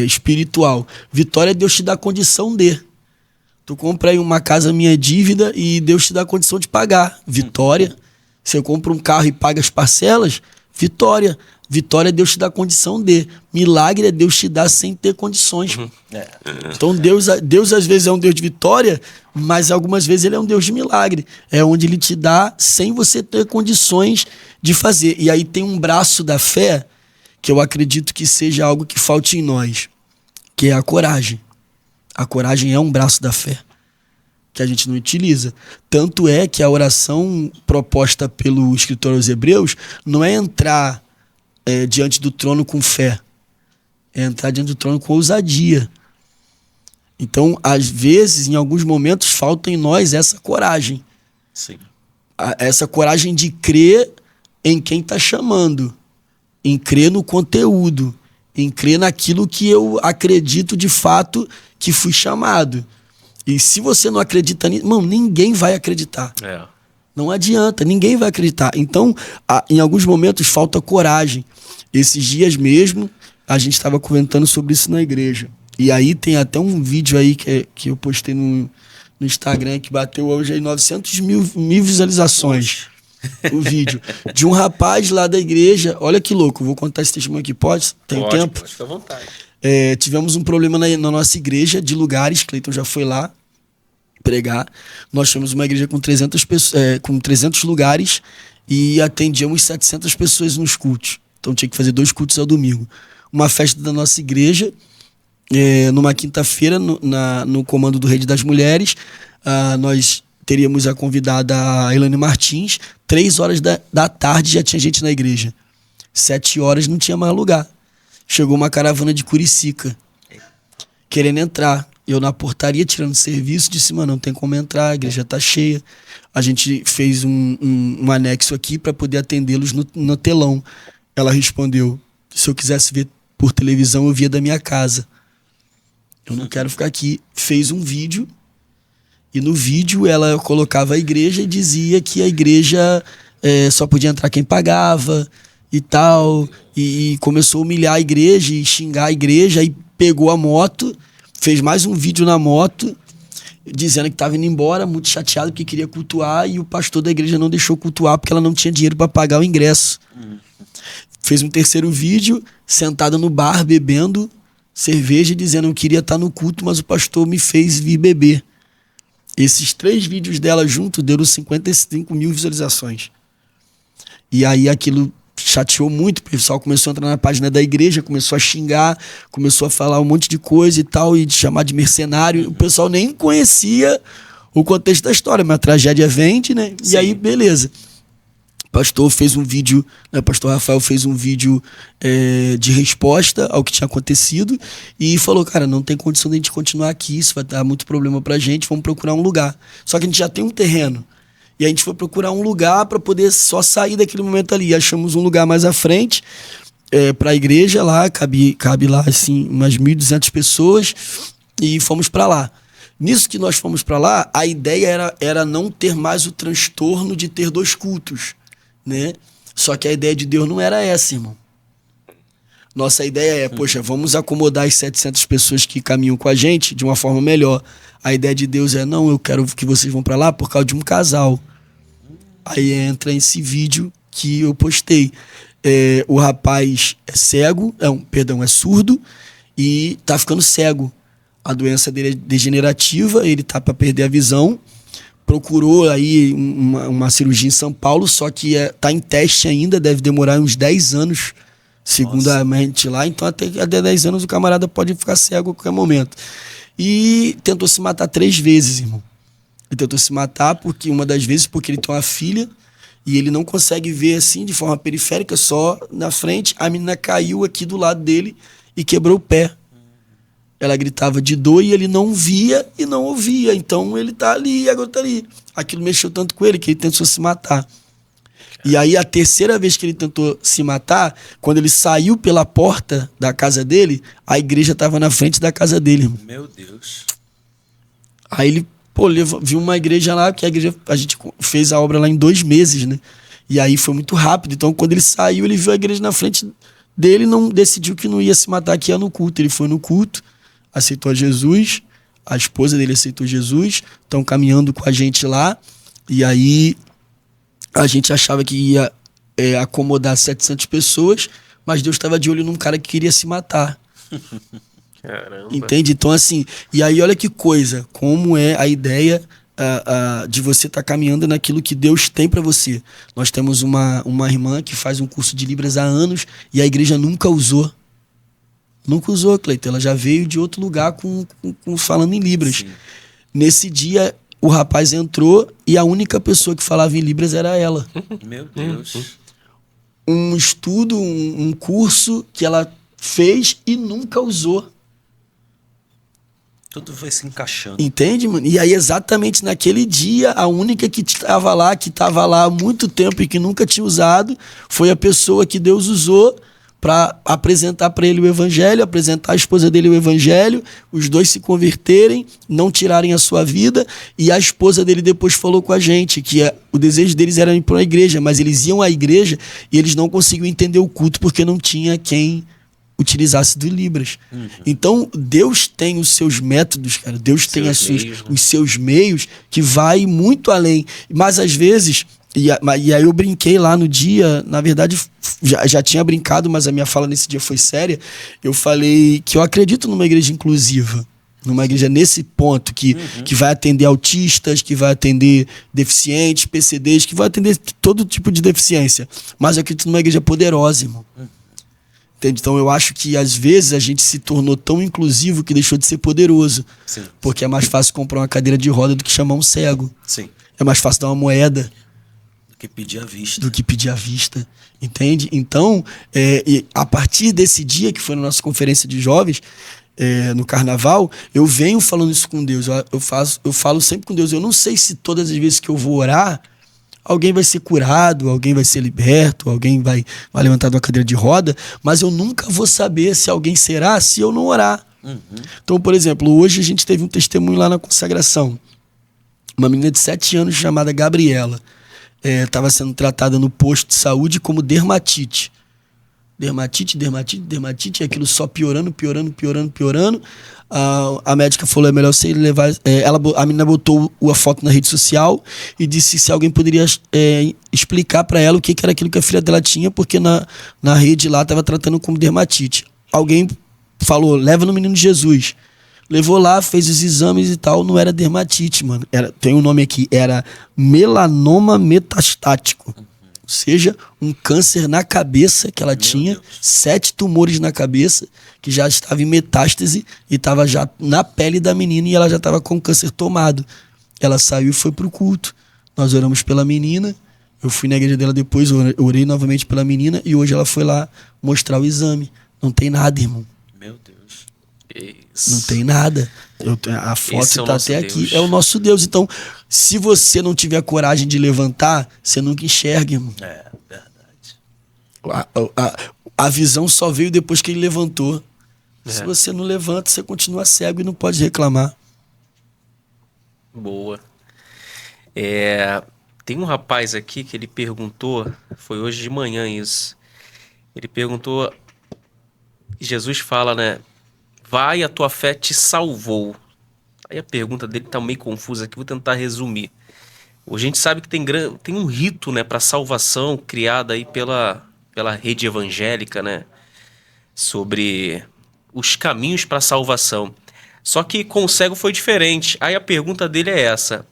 espiritual? Vitória é Deus te dar condição de. Tu compra aí uma casa, minha dívida, e Deus te dá condição de pagar. Vitória. Você compra um carro e paga as parcelas, vitória. Vitória é Deus te dá condição de. Milagre é Deus te dar sem ter condições. Então Deus às vezes é um Deus de vitória, mas algumas vezes ele é um Deus de milagre. É onde ele te dá sem você ter condições de fazer. E aí tem um braço da fé que eu acredito que seja algo que falte em nós, que é a coragem. A coragem é um braço da fé que a gente não utiliza. Tanto é que a oração proposta pelo escritor aos Hebreus não é entrar diante do trono com fé, é entrar diante do trono com ousadia. Então, às vezes, em alguns momentos, falta em nós essa coragem. Sim. Essa coragem de crer em quem está chamando, em crer no conteúdo, em crer naquilo que eu acredito de fato que fui chamado. E se você não acredita nisso, mano, ninguém vai acreditar. Não adianta, ninguém vai acreditar. Então, em alguns momentos, falta coragem. Esses dias mesmo, a gente estava comentando sobre isso na igreja. E aí tem até um vídeo aí que eu postei no Instagram, que bateu hoje aí 900 mil visualizações. O vídeo. De um rapaz lá da igreja. Olha que louco, vou contar esse testemunho aqui. Pode? Tem tempo? Pode ficar à vontade. Tivemos um problema na nossa igreja de lugares. Cleiton já foi lá pregar. Nós tínhamos uma igreja com 300 lugares e atendíamos 700 pessoas nos cultos. Então tinha que fazer 2 cultos ao domingo. Uma festa da nossa igreja, numa quinta-feira, no comando do Rede das Mulheres. Nós teríamos a convidada a Elane Martins. 3 horas da tarde já tinha gente na igreja. 7 horas não tinha mais lugar. Chegou uma caravana de Curicica querendo entrar. Eu na portaria tirando serviço, disse, mano, não tem como entrar, a igreja tá cheia. A gente fez um anexo aqui para poder atendê-los no telão. Ela respondeu, se eu quisesse ver por televisão, eu via da minha casa. Eu não quero ficar aqui. Fez um vídeo, e no vídeo ela colocava a igreja e dizia que a igreja só podia entrar quem pagava e tal. E começou a humilhar a igreja e xingar a igreja. Aí pegou a moto, fez mais um vídeo na moto, dizendo que estava indo embora, muito chateado porque queria cultuar, e o pastor da igreja não deixou cultuar porque ela não tinha dinheiro para pagar o ingresso. Fez um terceiro vídeo, sentada no bar, bebendo cerveja, dizendo que eu queria estar no culto, mas o pastor me fez vir beber. Esses 3 vídeos dela junto deram 55 mil visualizações. E aí aquilo chateou muito, o pessoal começou a entrar na página da igreja, começou a xingar, começou a falar um monte de coisa e tal, e de chamar de mercenário. O pessoal nem conhecia o contexto da história, mas a tragédia vende, né? Sim. E aí, beleza. O pastor fez um vídeo, né? O pastor Rafael fez um vídeo de resposta ao que tinha acontecido e falou, cara, não tem condição de a gente continuar aqui, isso vai dar muito problema pra gente, vamos procurar um lugar. Só que a gente já tem um terreno. E a gente foi procurar um lugar para poder só sair daquele momento ali. E achamos um lugar mais à frente, para a igreja lá, cabe lá assim umas 1.200 pessoas, e fomos para lá. Nisso que nós fomos para lá, a ideia era não ter mais o transtorno de ter 2 cultos, né? Só que a ideia de Deus não era essa, irmão. Nossa ideia poxa, vamos acomodar as 700 pessoas que caminham com a gente de uma forma melhor. A ideia de Deus não, eu quero que vocês vão para lá por causa de um casal. Aí entra esse vídeo que eu postei. O rapaz é cego, é surdo e tá ficando cego. A doença dele é degenerativa, ele tá para perder a visão. Procurou aí uma cirurgia em São Paulo, só que tá em teste ainda, deve demorar uns 10 anos, segundo a mente lá. Então até 10 anos o camarada pode ficar cego a qualquer momento. E tentou se matar 3 vezes, irmão. Ele tentou se matar uma das vezes porque ele tem uma filha e ele não consegue ver assim de forma periférica, só na frente. A menina caiu aqui do lado dele e quebrou o pé. Ela gritava de dor e ele não via e não ouvia. Então ele tá ali, agora tá ali. Aquilo mexeu tanto com ele que ele tentou se matar. E aí a terceira vez que ele tentou se matar, quando ele saiu pela porta da casa dele, a igreja estava na frente da casa dele, irmão. Meu Deus. Aí ele, viu uma igreja lá, que a igreja, a gente fez a obra lá em 2 meses, né? E aí foi muito rápido. Então, quando ele saiu, ele viu a igreja na frente dele, não decidiu que não ia se matar, que ia no culto. Ele foi no culto, aceitou a Jesus, a esposa dele aceitou Jesus, estão caminhando com a gente lá. E aí a gente achava que ia acomodar 700 pessoas, mas Deus estava de olho num cara que queria se matar. Caramba. Entende? Então, assim, e aí olha que coisa, como é a ideia de você estar caminhando naquilo que Deus tem para você. Nós temos uma irmã que faz um curso de Libras há anos e a igreja nunca usou. Nunca usou, Cleiton. Ela já veio de outro lugar falando em Libras. Sim. Nesse dia, o rapaz entrou e a única pessoa que falava em Libras era ela. Meu Deus. Um estudo, um curso que ela fez e nunca usou. Tudo vai se encaixando. Entende, mano? E aí, exatamente naquele dia, a única que estava lá há muito tempo e que nunca tinha usado, foi a pessoa que Deus usou para apresentar para ele o evangelho, apresentar a esposa dele o evangelho, os dois se converterem, não tirarem a sua vida, e a esposa dele depois falou com a gente que o desejo deles era ir para a igreja, mas eles iam à igreja e eles não conseguiam entender o culto porque não tinha quem utilizasse do Libras. Então, Deus tem os seus métodos, cara. Deus tem os seus meios que vai muito além. Mas, às vezes, e aí eu brinquei lá no dia, na verdade, já tinha brincado, mas a minha fala nesse dia foi séria. Eu falei que eu acredito numa igreja inclusiva. Numa igreja nesse ponto, que vai atender autistas, que vai atender deficientes, PCDs, que vai atender todo tipo de deficiência. Mas eu acredito numa igreja poderosa, irmão. Então eu acho que às vezes a gente se tornou tão inclusivo que deixou de ser poderoso. Sim. Porque é mais fácil comprar uma cadeira de roda do que chamar um cego. Sim. É mais fácil dar uma moeda Do que pedir à vista. do que pedir à vista. Entende? Então, e a partir desse dia que foi na nossa conferência de jovens, no carnaval, eu venho falando isso com Deus. Eu falo sempre com Deus. Eu não sei se todas as vezes que eu vou orar, alguém vai ser curado, alguém vai ser liberto, alguém vai levantar de uma cadeira de roda, mas eu nunca vou saber se alguém será se eu não orar. Então, por exemplo, hoje a gente teve um testemunho lá na consagração. Uma menina de 7 anos chamada Gabriela. Estava sendo tratada no posto de saúde como dermatite. Dermatite, e aquilo só piorando. A médica falou, é melhor você levar... a menina botou a foto na rede social e disse se alguém poderia explicar para ela o que era aquilo que a filha dela tinha, porque na rede lá estava tratando como dermatite. Alguém falou, leva no Menino Jesus. Levou lá, fez os exames e tal, não era dermatite, mano. Tem um nome aqui, era melanoma metastático. Ou seja, um câncer na cabeça que ela tinha, 7 tumores na cabeça, que já estava em metástase e estava já na pele da menina e ela já estava com o câncer tomado. Ela saiu e foi pro culto. Nós oramos pela menina, eu fui na igreja dela depois, orei novamente pela menina e hoje ela foi lá mostrar o exame. Não tem nada, irmão. Meu Deus. Isso. Não tem nada. A foto está até aqui. Deus. É o nosso Deus. Então, se você não tiver coragem de levantar, você nunca enxerga, irmão. É, verdade. A visão só veio depois que ele levantou. Se você não levanta, você continua cego e não pode reclamar. Boa. Tem um rapaz aqui que ele perguntou, foi hoje de manhã isso. Ele perguntou, Jesus fala, né? Vai, a tua fé te salvou. Aí a pergunta dele tá meio confusa aqui, vou tentar resumir. A gente sabe que tem um rito, né, para salvação criado aí pela rede evangélica, né, sobre os caminhos para a salvação. Só que com o cego foi diferente. Aí a pergunta dele é essa: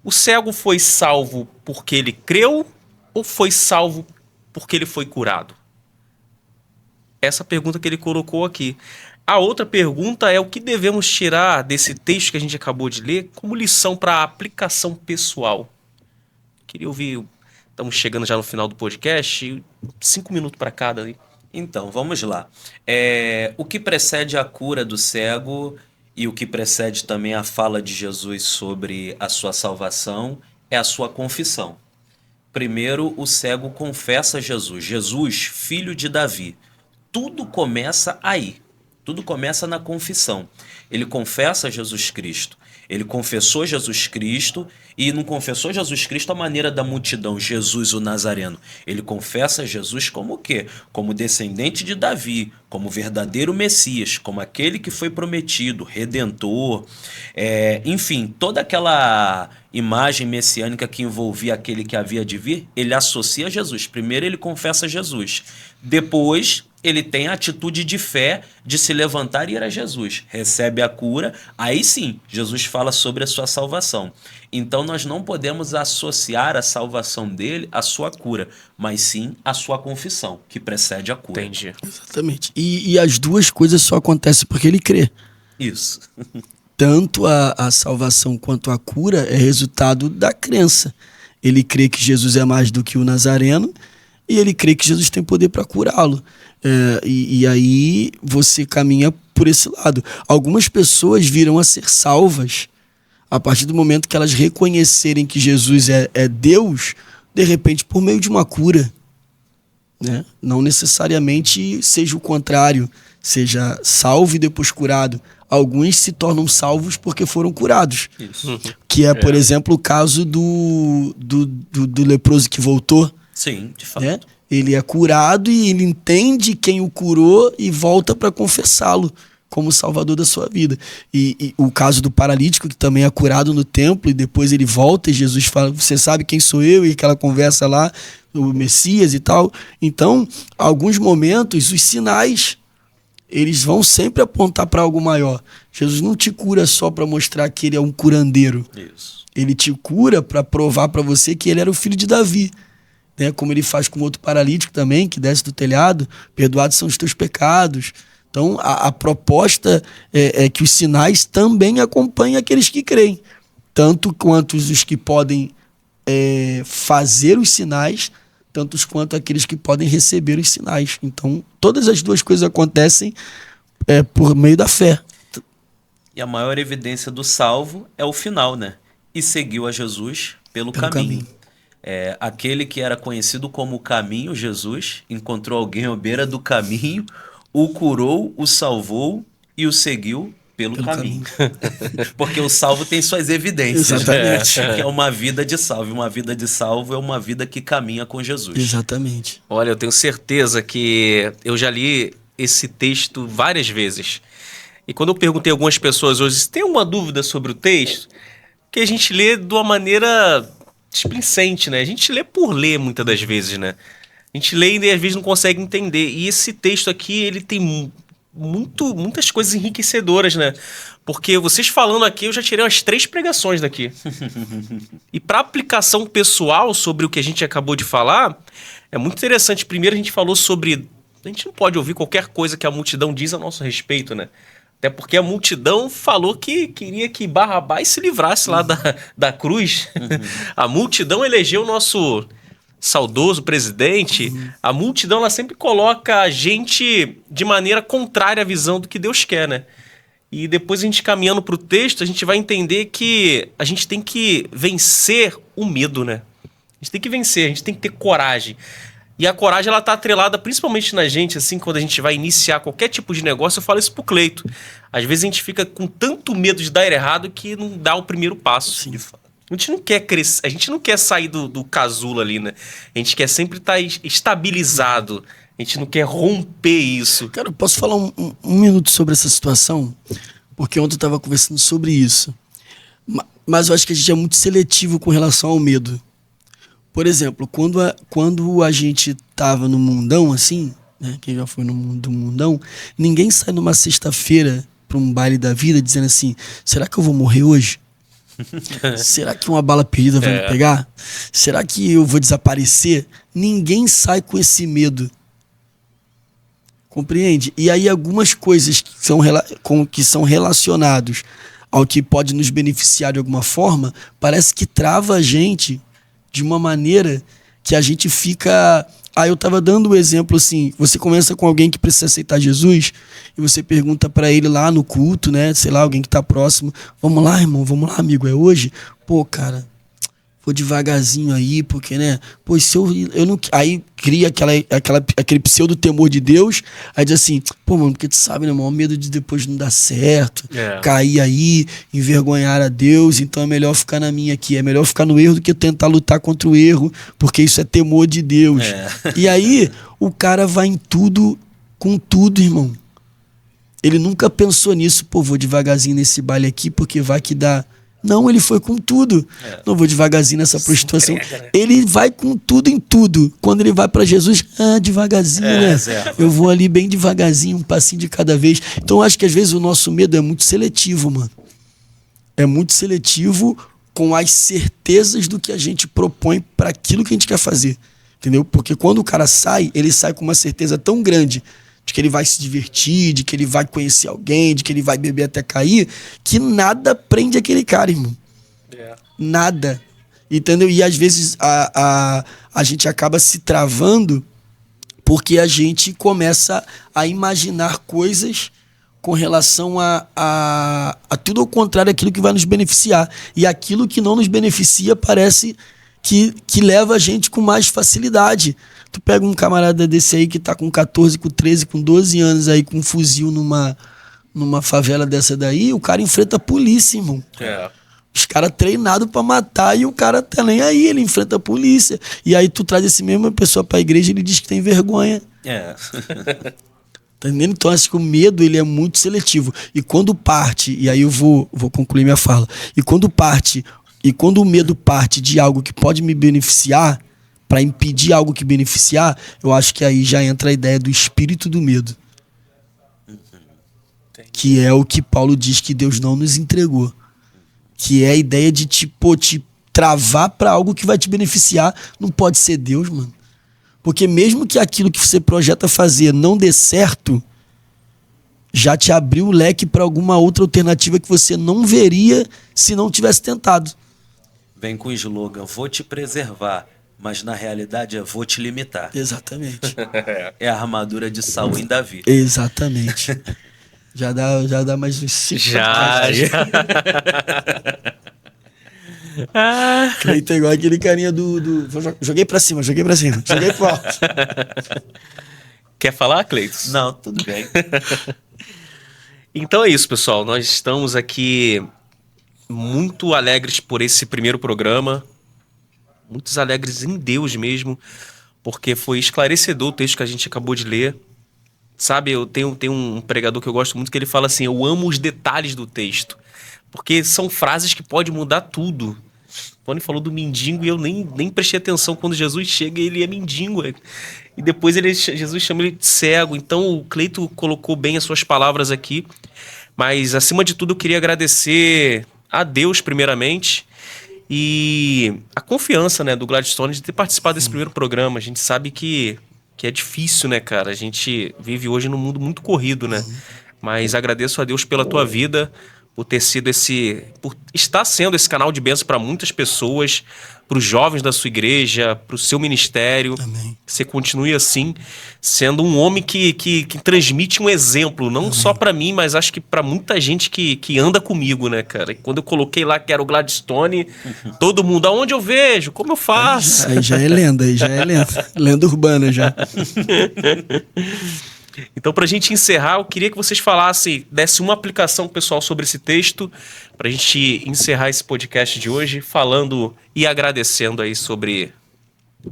o cego foi salvo porque ele creu ou foi salvo porque ele foi curado? Essa pergunta que ele colocou aqui. A outra pergunta é o que devemos tirar desse texto que a gente acabou de ler como lição para aplicação pessoal. Queria ouvir, estamos chegando já no final do podcast, 5 minutos para cada aí. Então, vamos lá. O que precede a cura do cego e o que precede também a fala de Jesus sobre a sua salvação é a sua confissão. Primeiro, o cego confessa Jesus. Jesus, filho de Davi. Tudo começa aí. Tudo começa na confissão. Ele confessa Jesus Cristo. Ele confessou Jesus Cristo e não confessou Jesus Cristo à maneira da multidão, Jesus o Nazareno. Ele confessa Jesus como o quê? Como descendente de Davi, como verdadeiro Messias, como aquele que foi prometido, redentor, enfim, toda aquela imagem messiânica que envolvia aquele que havia de vir, ele associa a Jesus. Primeiro ele confessa Jesus, depois ele tem a atitude de fé de se levantar e ir a Jesus, recebe a cura, aí sim, Jesus fala sobre a sua salvação. Então nós não podemos associar a salvação dele à sua cura, mas sim à sua confissão, que precede a cura. Entendi. Exatamente. E as duas coisas só acontecem porque ele crê. Isso. Tanto a salvação quanto a cura é resultado da crença. Ele crê que Jesus é mais do que o Nazareno e ele crê que Jesus tem poder para curá-lo. E aí você caminha por esse lado. Algumas pessoas virão a ser salvas a partir do momento que elas reconhecerem que Jesus é Deus, de repente por meio de uma cura, né? Não necessariamente seja o contrário, seja salvo e depois curado. Alguns se tornam salvos porque foram curados. Isso. Que é, por exemplo, o caso do leproso que voltou. Sim, de fato. Né? Ele é curado e ele entende quem o curou e volta para confessá-lo como salvador da sua vida. E o caso do paralítico, que também é curado no templo, e depois ele volta e Jesus fala, você sabe quem sou eu? E aquela conversa lá, o Messias e tal. Então, alguns momentos, os sinais, eles vão sempre apontar para algo maior. Jesus não te cura só para mostrar que ele é um curandeiro. Isso. Ele te cura para provar para você que ele era o filho de Davi. Né? Como ele faz com outro paralítico também, que desce do telhado, perdoados são os teus pecados. Então, a proposta é que os sinais também acompanhem aqueles que creem. Tanto quanto os que podem fazer os sinais, tantos quanto aqueles que podem receber os sinais. Então, todas as duas coisas acontecem por meio da fé. E a maior evidência do salvo é o final, né? E seguiu a Jesus pelo caminho. Aquele que era conhecido como o caminho, Jesus, encontrou alguém à beira do caminho, o curou, o salvou e o seguiu pelo caminho. Porque o salvo tem suas evidências. Exatamente. Que é uma vida de salvo. Uma vida de salvo é uma vida que caminha com Jesus. Exatamente. Olha, eu tenho certeza que eu já li esse texto várias vezes. E quando eu perguntei a algumas pessoas hoje, se tem uma dúvida sobre o texto, que a gente lê de uma maneira displicente, né? A gente lê por ler muitas das vezes, né? A gente lê e às vezes não consegue entender. E esse texto aqui, ele tem muitas coisas enriquecedoras, né? Porque vocês falando aqui, eu já tirei umas 3 pregações daqui. E para aplicação pessoal sobre o que a gente acabou de falar, é muito interessante. Primeiro a gente falou sobre... A gente não pode ouvir qualquer coisa que a multidão diz a nosso respeito, né? Até porque a multidão falou que queria que Barrabás se livrasse lá da cruz. A multidão elegeu o nosso saudoso presidente. A multidão ela sempre coloca a gente de maneira contrária à visão do que Deus quer, né? E depois a gente caminhando para o texto, a gente vai entender que a gente tem que vencer o medo, né? A gente tem que vencer, a gente tem que ter coragem. E a coragem, ela tá atrelada principalmente na gente, assim, quando a gente vai iniciar qualquer tipo de negócio. Eu falo isso pro Cleito. Às vezes a gente fica com tanto medo de dar errado que não dá o primeiro passo. Sim. A gente não quer crescer, a gente não quer sair do casulo ali, né? A gente quer sempre estar estabilizado. A gente não quer romper isso. Cara, eu posso falar um minuto sobre essa situação? Porque ontem eu tava conversando sobre isso. Mas eu acho que a gente é muito seletivo com relação ao medo. Por exemplo, quando a gente tava no mundão, assim, né? Quem já foi no mundão, ninguém sai numa sexta-feira para um baile da vida dizendo assim, será que eu vou morrer hoje? Será que uma bala perdida vai me pegar? Será que eu vou desaparecer? Ninguém sai com esse medo. Compreende? E aí algumas coisas que são relacionadas ao que pode nos beneficiar de alguma forma, parece que trava a gente de uma maneira que a gente fica... eu tava dando o exemplo assim, você começa com alguém que precisa aceitar Jesus e você pergunta pra ele lá no culto, né, sei lá, alguém que tá próximo, vamos lá, irmão, vamos lá, amigo, é hoje? Pô, cara, vou devagarzinho aí, porque, né? Pô, se eu não... Aí cria aquele pseudo temor de Deus, aí diz assim, pô, mano, porque tu sabe, né, maior medo de depois não dar certo, cair aí, envergonhar a Deus, então é melhor ficar na minha aqui, é melhor ficar no erro do que tentar lutar contra o erro, porque isso é temor de Deus. E aí, o cara vai em tudo, com tudo, irmão. Ele nunca pensou nisso, pô, vou devagarzinho nesse baile aqui, porque vai que dá... Não, ele foi com tudo. Não vou devagarzinho nessa prostituição. Ele vai com tudo em tudo. Quando ele vai para Jesus, devagarzinho, né? Eu vou ali bem devagarzinho, um passinho de cada vez. Então, eu acho que às vezes o nosso medo é muito seletivo, mano. É muito seletivo com as certezas do que a gente propõe para aquilo que a gente quer fazer. Entendeu? Porque quando o cara sai, ele sai com uma certeza tão grande de que ele vai se divertir, de que ele vai conhecer alguém, de que ele vai beber até cair, que nada prende aquele cara, irmão. Nada. Entendeu? E às vezes a gente acaba se travando porque a gente começa a imaginar coisas com relação a tudo ao contrário daquilo que vai nos beneficiar. E aquilo que não nos beneficia parece que leva a gente com mais facilidade. Tu pega um camarada desse aí que tá com 14, com 13, com 12 anos aí com um fuzil numa favela dessa daí, o cara enfrenta a polícia, irmão. Os caras treinados pra matar e o cara tá nem aí, ele enfrenta a polícia. E aí tu traz esse mesmo pessoa pra igreja e ele diz que tem vergonha. Tá entendendo? Então acho que o medo ele é muito seletivo. E quando parte, e aí eu vou concluir minha fala, e quando o medo parte de algo que pode me beneficiar, para impedir algo que beneficiar, eu acho que aí já entra a ideia do espírito do medo. Que é o que Paulo diz que Deus não nos entregou. Que é a ideia de te travar para algo que vai te beneficiar. Não pode ser Deus, mano. Porque mesmo que aquilo que você projeta fazer não dê certo, já te abriu o leque para alguma outra alternativa que você não veria se não tivesse tentado. Vem com o slogan, vou te preservar, mas na realidade é vou te limitar. Exatamente. É a armadura de Saul em Davi. Exatamente. Já dá mais uns 5 Já. Cleiton é igual aquele carinha do joguei pra cima, joguei pro alto. Quer falar, Cleiton? Não, tudo bem. Então é isso, pessoal. Nós estamos aqui muito alegres por esse primeiro programa. Muitos alegres em Deus mesmo, porque foi esclarecedor o texto que a gente acabou de ler. Sabe, eu tenho um pregador que eu gosto muito que ele fala assim, eu amo os detalhes do texto, porque são frases que podem mudar tudo. O Tony falou do mendigo e eu nem prestei atenção quando Jesus chega e ele é mendigo. E depois Jesus chama ele de cego. Então o Cleiton colocou bem as suas palavras aqui. Mas acima de tudo eu queria agradecer a Deus primeiramente e a confiança, né, do Gladstone de ter participado desse primeiro programa. A gente sabe que é difícil, né, cara? A gente vive hoje num mundo muito corrido, né? Mas agradeço a Deus pela tua vida, por ter sido por estar sendo esse canal de bênção para muitas pessoas, para os jovens da sua igreja, para o seu ministério. Amém. Que você continue assim, sendo um homem que transmite um exemplo, não só para mim, mas acho que para muita gente que anda comigo, né, cara? E quando eu coloquei lá que era o Gladstone, todo mundo, aonde eu vejo? Como eu faço? Aí já é lenda. Lenda urbana já. Então, pra gente encerrar, eu queria que vocês falassem, desse uma aplicação pessoal sobre esse texto, pra gente encerrar esse podcast de hoje, falando e agradecendo aí sobre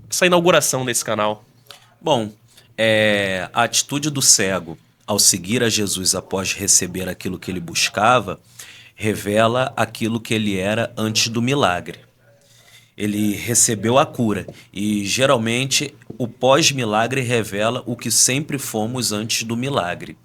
essa inauguração desse canal. Bom, a atitude do cego ao seguir a Jesus após receber aquilo que ele buscava, revela aquilo que ele era antes do milagre. Ele recebeu a cura e geralmente o pós-milagre revela o que sempre fomos antes do milagre.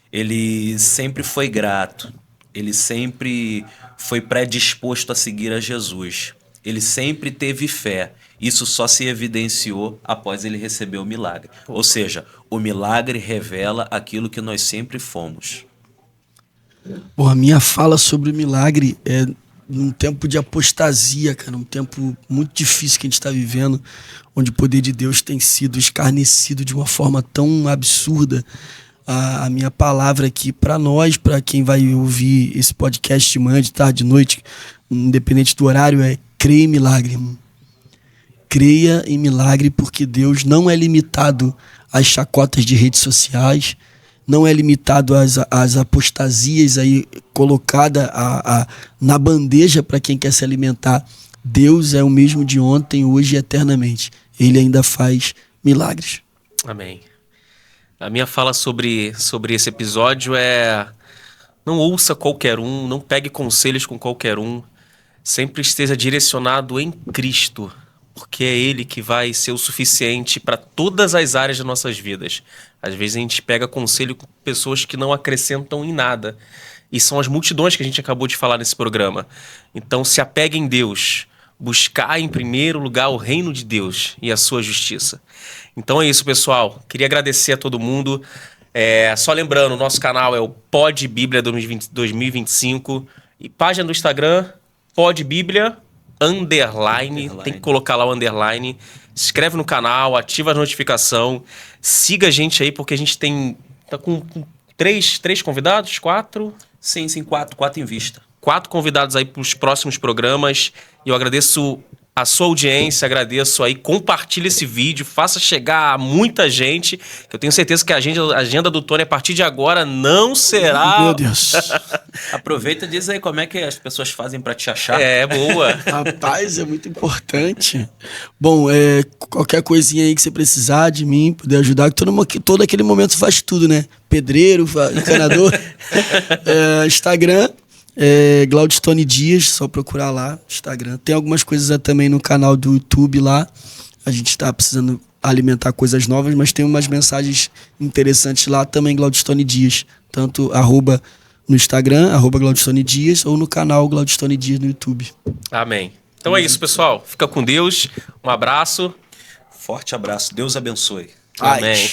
Ele sempre foi grato, ele sempre foi predisposto a seguir a Jesus. Ele sempre teve fé. Isso só se evidenciou após ele receber o milagre. Ou seja, o milagre revela aquilo que nós sempre fomos. Bom, a minha fala sobre o milagre é num tempo de apostasia, cara, um tempo muito difícil que a gente está vivendo, onde o poder de Deus tem sido escarnecido de uma forma tão absurda. A minha palavra aqui para nós, para quem vai ouvir esse podcast de manhã, de tarde, de noite, independente do horário, é creia em milagre, irmão. Creia em milagre, porque Deus não é limitado às chacotas de redes sociais, não é limitado às apostasias aí colocada na bandeja para quem quer se alimentar. Deus é o mesmo de ontem, hoje e eternamente. Ele ainda faz milagres. Amém. A minha fala sobre esse episódio é: não ouça qualquer um, não pegue conselhos com qualquer um. Sempre esteja direcionado em Cristo, porque é Ele que vai ser o suficiente para todas as áreas das nossas vidas. Às vezes a gente pega conselho com pessoas que não acrescentam em nada. E são as multidões que a gente acabou de falar nesse programa. Então se apegue em Deus. Buscar em primeiro lugar o reino de Deus e a sua justiça. Então é isso, pessoal. Queria agradecer a todo mundo. Só lembrando, o nosso canal é o Pod Bíblia 2025. E página do Instagram, Pod Bíblia _. Tem que colocar lá o underline. Se inscreve no canal, ativa a notificação. Siga a gente aí, porque a gente tá com três convidados? 4? Sim, 4 em vista. 4 convidados aí para os próximos programas. E eu agradeço a sua audiência, agradeço aí. Compartilhe esse vídeo, faça chegar a muita gente. Que eu tenho certeza que a agenda do Tony a partir de agora não será... Meu Deus. Aproveita e diz aí como é que as pessoas fazem para te achar. Boa. Rapaz, é muito importante. Bom, qualquer coisinha aí que você precisar de mim, poder ajudar, que todo aquele momento você faz tudo, né? Pedreiro, encanador. Instagram, Glaudstone Dias, só procurar lá, Instagram. Tem algumas coisas também no canal do YouTube lá. A gente está precisando alimentar coisas novas, mas tem umas mensagens interessantes lá também, Glaudstone Dias. Tanto no Instagram, @Glaudstone Dias, ou no canal Glaudstone Dias no YouTube. Amém. Então é isso, pessoal. Fica com Deus. Um abraço. Forte abraço. Deus abençoe. Amém.